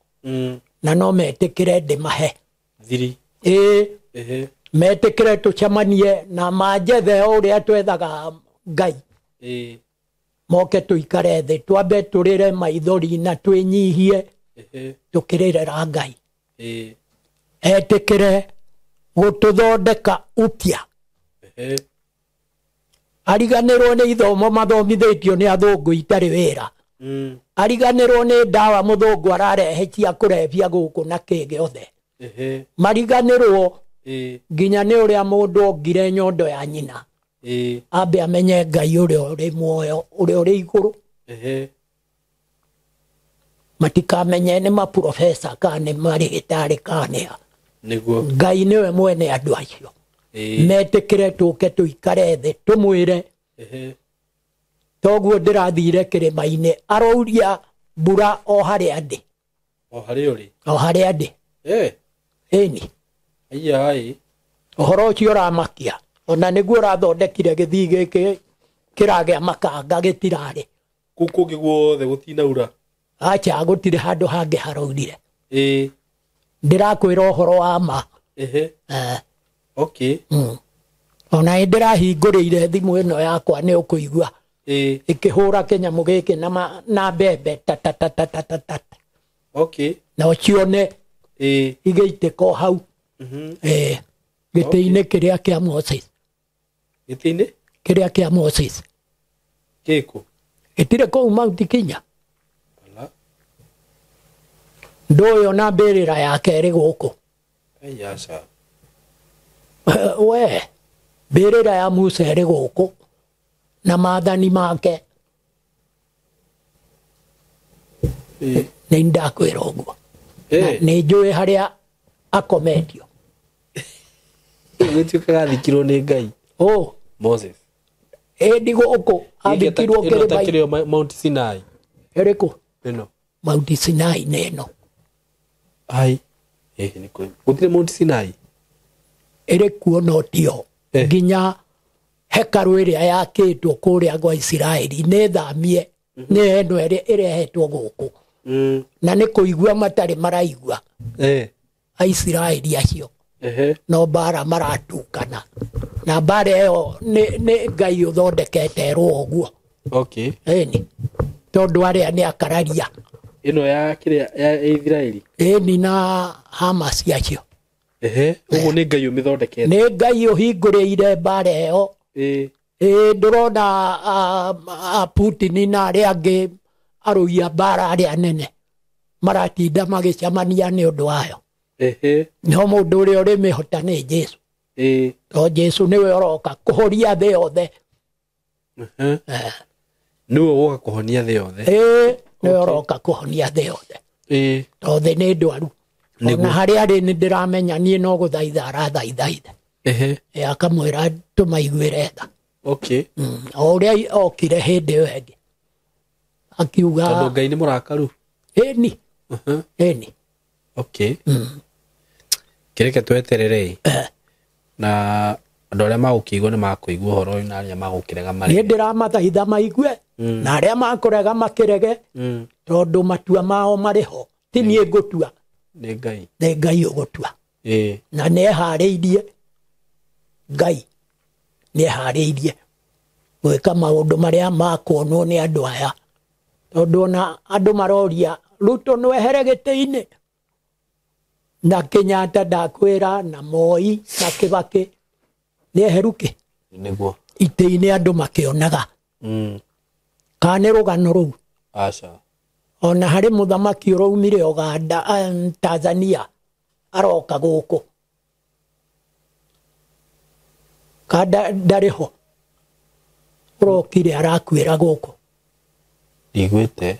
na no metĩkĩre ndĩmahe thiri metĩkĩre tũcemanie na manjethe ũrĩa twethaga Ngai moke tũikare thĩ twambe tũrĩre maithori na twĩnyihie tũkĩrĩrĩra Ngai etĩkĩre gũtũthondeka upya ariganĩrwo nĩ ithomo mathomithĩtio nĩ athũngũ itarĩ wĩra ariganĩrwo nĩ ndawa mũthũngũ ararehe cia kũrebia gũkũ na kĩ gĩothe mariganĩrwo nginya nĩ ũrĩa mũndũ ongire nyondo ya nyina ambe amenye Ngai ũrĩa ũrĩ muoyo ũrĩa ũrĩ igũrũ matikamenye nĩ maprofesa kana nĩ marĩgĩtarĩ kana Ngai nĩwe mwene andũ acio metĩkĩre tũke tũikare thĩ tũmwĩre toguo ndĩrathire kĩrĩma-inĩ arauria mbura o harĩa ndĩ o harĩa ndĩ ĩni ũhoro ũcio ũramakia ona nĩguo ũrathondekire gĩthii gĩkĩ kĩragĩa makanga gĩtirarĩ kũu kũngĩ guothe gũtinaura acha gũtirĩ handũ hangĩ haraurire ndĩrakwĩra ũhoro wa ma ona ndĩrahingũrĩire thimũ ĩno yakwa nĩ ũkũigua ĩkĩhũra kĩnyamũ gĩkĩ na mbembe na ũcione igĩitĩka hau gĩtĩ-inĩ kĩrĩa kĩa Moses kĩrĩa kĩa Moses gĩtirĩ kũu Mount Kenya ndũyũ na mbĩrĩra yake ĩrĩ gũkũ we mbĩrĩra ya Musa ĩrĩ gũkũ na maathani make nĩ ndakwĩra ũguo nĩ njũĩ harĩa akometio gĩtuĩkaga thikirwo nĩ Ngai Moses Edi goko andikirwo kĩrĩma kĩrĩa Mount Sinai ĩrĩkũ ĩno Mount Sinai neno ai nĩ kũ gũtirĩ Mount Sinai ĩrĩkuo no tio nginya hekaru ĩrĩa yakĩtwo kũrĩa gwa Isiraeli nĩ thamie nĩ ĩno ĩrĩa ĩrehetwo gũkũ na nĩ kũigua matarĩ maraigua Aisiraeli acio no bara maratukana na bara ĩyo nĩ Ngai ũthondekete ũguo okay ĩni tondũ arĩa nĩ akararia ĩno ya kĩrĩa ya Israeli ĩni na Hamas acio ũguo nĩ Ngai ũmĩthondekete nĩ Ngai ũhingũrĩire bara ĩyo ndũrona Putin na arĩa angĩ arũi a bara arĩa nene maratinda magĩcemania nĩ ũndũ wayo no mũndũ ũrĩa ũrĩmĩhota nĩ Jesu to Jesu nĩwe ũroka kũhoria thĩ yothe nĩwe ũgoka kũhonia thĩ yothe nĩwe ũroka kũhonia thĩ yothe to thĩ nĩ ndwaru na harĩa arĩ nĩ ndĩramenya niĩ no gũthaitha arathaithaitha akamwĩra tũmaiguĩre tha o ũrĩa okire hĩndĩ ĩyo ĩngĩ akiuga tondũ Ngai nĩ mũrakaru ĩni kĩreke tweterere na andũ arĩa magũkĩigua nĩ makũigua ũhoro ũyũ na arĩa magũkĩrega marĩ niĩ ndĩramathaitha maigue na arĩa makũrega makĩrege tondũ matua mao marĩ ho ti niĩ ngũtua nĩ Ngai ũgũtua na nĩeharĩirie Ngai nĩeharĩirie gwĩka maũndũ marĩa makuonwo nĩ andũ aya tondũ ona andũ maroria Ruto nĩwehere gĩtĩ-inĩ na Kenyatta ndakwĩra na Moi na Kibaki nĩeheruke nĩguo itĩ-inĩ andũ makĩonaga kana nĩ rũgano rũu aca ona harĩ mũthamaki ũraumire Uganda Tanzania aroka gũkũ kada ndarĩ ho ũrokire arakwĩra gũkũ ndigwĩte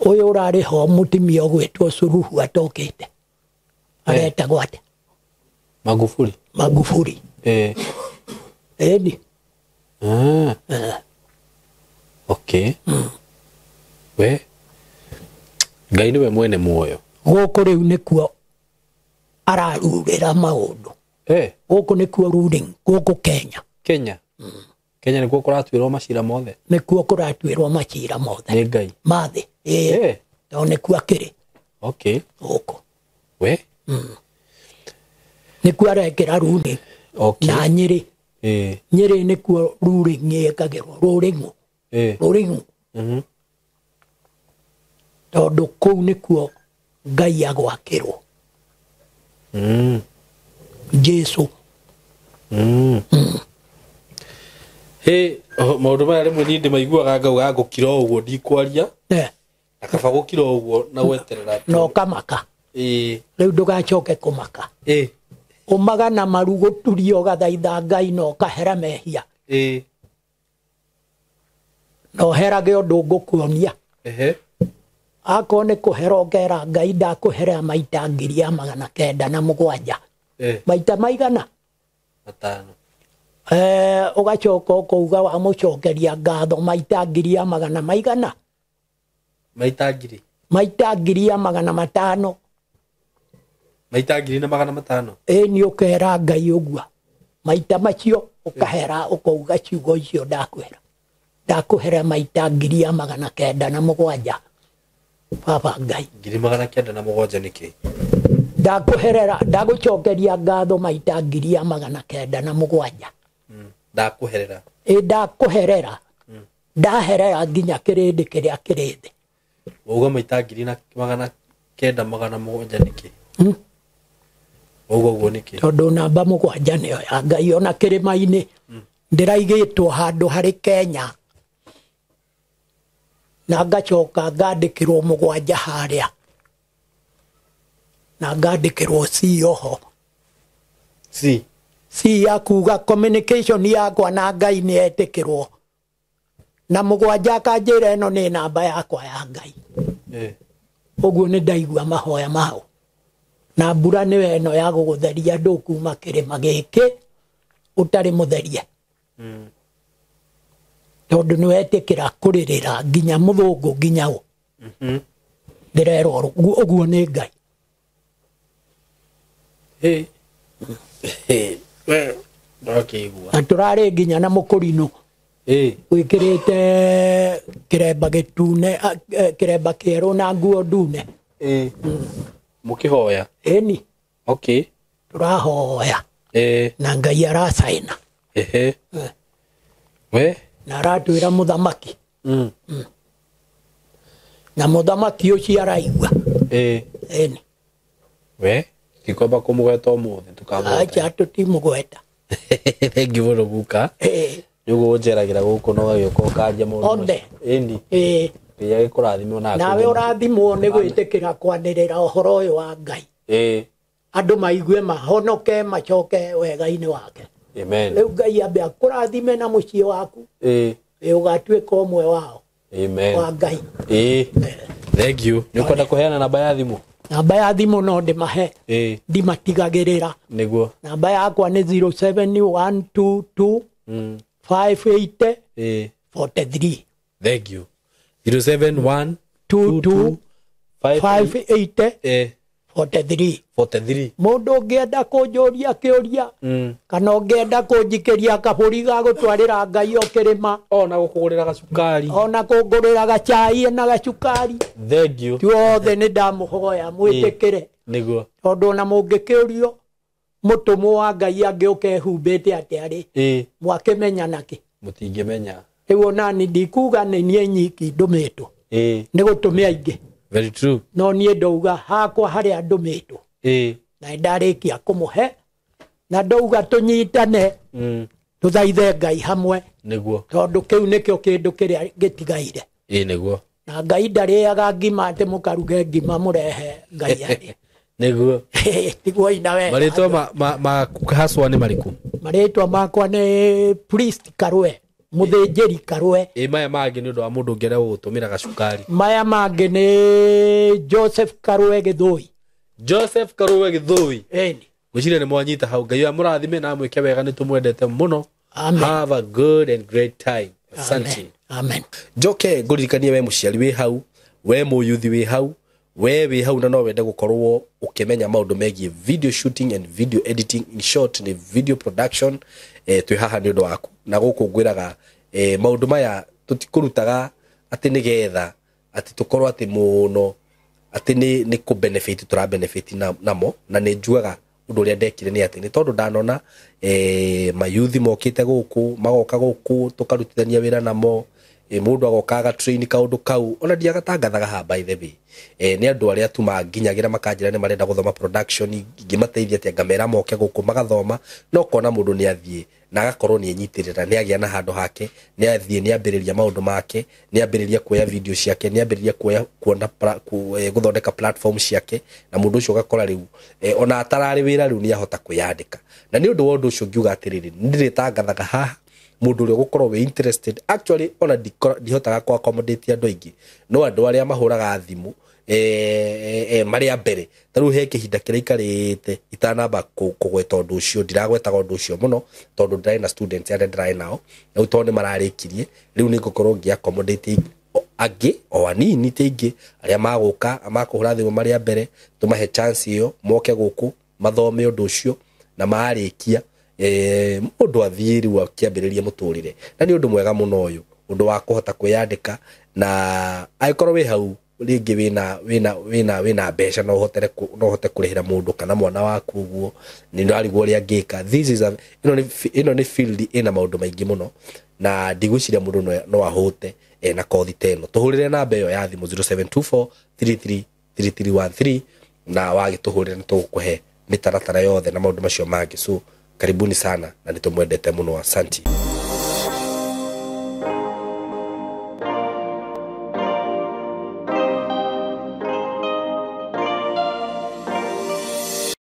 ũyũ ũrarĩ ho mũtumia ũgwĩtwo Suluhu atokĩte aretagwo atĩa Magufuli ĩni okay we Ngai nĩwe mwene muoyo gũkũ rĩu nĩkuo ararugĩra maũndũ gũkũ nĩkuo ruling gũkũ Kenya Kenya nĩkuo kũratuĩrwo macira mothe nĩkuo kũratuĩrwo macira mothe nĩ Ngai mathĩ tondũ nĩkuo akĩrĩ gũkũ we nĩkuo arekĩra ruling na Nyĩrĩ nĩkuo ruling ĩkagĩrwo rũrĩng'ũ tondũ kũu nĩkuo Ngai agwakĩrwo Jesu maũndũ maya rĩmwe niĩ ndĩmaiguaga ngauga ngũkira ũguo ndikwaria na kaba gũkira ũguo na gweterera no kamaka rĩu ndũgacoke kũmaka ũmaga na maru gũturia ũgathaitha Ngai no ũkahera mehia no ũherage ũndũ ngũkuonia akorwo nĩ kũhera ũkera Ngai ndakũhera maita 907 maita maigana 5 ũgacoka ũkauga wa mũcokeria ngatho maita 100 maigana maita 1000 maita 500 maita 500 nĩ ũkera Ngai ũguo maita macio ũkahera ũkauga ciugo icio ndakũhera maita 907 baba Ngai 907 nĩkĩ ndakũherera ndagũcokeria ngatho maita 907 ndakũherera ndakũherera ndaherera nginya kĩrĩndĩ kĩrĩa kĩrĩ thĩ uga maita 907 nĩkĩ uguo nĩkĩ tondũ namba 7 nĩyo ya Ngai ona kĩrĩma-inĩ ndĩraigĩtwo handũ harĩ Kenya na ngacoka ngandĩkĩrwo 7 harĩa na ngandĩkĩrwo C oho C ya kuga communication yakwa na Ngai nĩ etĩkĩrwo na 7 kanjĩra ĩno nĩ namba yakwa ya Ngai ũguo nĩ ndaigua mahoya mao na mbura nĩwe ĩno ya gũgũtheria andũ kuma kĩrĩma gĩkĩ utari mutherie tondu ni wetikira kuririra nginya muthungu nginya u ndirero uguo ni Ngai aturari nginya na mukurino wikirite kiremba gitune kiremba kieru na nguo ndune mukihoya eni okay turahoya na Ngai aracaina we na aratwira muthamaki na muthamaki ucio araigua eni we kikomba kumugweta umuthi tukamugweta acha tutimugweta thank you muno guka niguo njeragira guku no gagioka ukanja mundu onde eni ya gikurathimwo na nawe urathimwo ni gwitikira kwanirira uhoro uyu wa Ngai andu maigue mahonoke macoke wega-ini wake amen riu Ngai ambe akurathime na mucii waku ugatuika umwe wao amen wa Ngai thank you niukwenda kuheana namba ya thimu namba ya thimu no ndimahe ndimatigagirira niguo namba yakwa ni 07122 580 43 thank you 071 22 580 43 mundu ungienda kunjuria kiuria kana ungienda kunjikiria kaburi ga gutwarira Ngai okirima ona gukugurira gacukari ona kungurira gachai na gacukari thank you tuothe ni ndamuhoya mwitikire niguo tondu na mungikiurio mutumu wa Ngai angiuke humbite atiari mwakimenya naki mutingimenya riu nani ndikuga ni nie nyiki ndumitwo ni gutumia ingi very true no nie ndauga hakwa haria ndumitwo na ndarikia kumuhe na ndauga tunyitane tuthaithe Ngai hamwe niguo tondu kiu nikio kindu kiria gitigaire niguo na Ngai ndariaga ngima ati mukaruge ngima murehe Ngai ari niguo tiguo ina we maritwa ma haswa ni mariku maritwa makwa ni priest Karwe muthinjiri Karwe maya mangi ni undu wa mundu ngere gutumira gacukari maya mangi ni Joseph Karwe Githui eni gucire ni mwanyita hau Ngai amurathime na mwike wega ni tumwendete muno have a good and great time asante amen njoke nguririkanie we muciari wi hau we muyuthi wi hau we wi hau na no wende gukorwo ukimenya maundu megie video shooting and video editing in short ni video production twi haha ni undu waku na guku ngwiraga maundu maya tutikurutaga ati nigetha ati tukorwo ati muno ati ni ku benefit tura benefit namo na ni njuaga undu ria ndekire ni ati ni tondu ndanona mayuthi mokite guku magoka guku tukarutithania wira namo mundu agokaga train kaundu kau ona dia gatangathaga ha by the way ni andu aria tu manginyagira makanjira ni marenda guthoma production ngimateithia ati ngamera moke guku magathoma no kona mundu ni athie na agakorwo ni enyitirira ni agia na handu hake ni athie ni ambiriria maundu make ni ambiriria kuoya video ciake ni ambiriria kuona guthondeka platform ciake na mundu ucio gakora riu ona atarari wira riu ni ahota kuyandika na ni undu wondu ucio ngiuga atiriri ndiritangathaga haha mundu uri gukorwo we interested actually ona dihotaga kwa accommodate andu aingi no andu aria mahuraga thimu maria mbere taru he kihinda kiraikarite itanamba kugweta undu ucio ndiragwetaga undu ucio muno tondu ndrai na students aria ndrai nao na utonde mararikirie riu ni gukorwo ngi accommodate agi o anini tingi aria maguka amakuhura thimu maria mbere tumahe chance iyo moke guku mathome undu ucio na maarikia mundu athiri wa kiambiriria muturire na ni undu mwega muno uyu undu wa kuhota kwiyandika na aikorwo wi hau ringi wina besha no hote kurihira mundu kana mwana waku uguo ni ndarigwo ria ngika this is a ino ni field ina maundu maingi muno na ndigwiciria mundu no ahote na kothi teno tuhurire namba iyo ya thimu 0724 33 3313 na wagituhurire nitugukuhe mitaratara yothe na maundu macio mangi so karibuni sana na nitumwendete muno asante.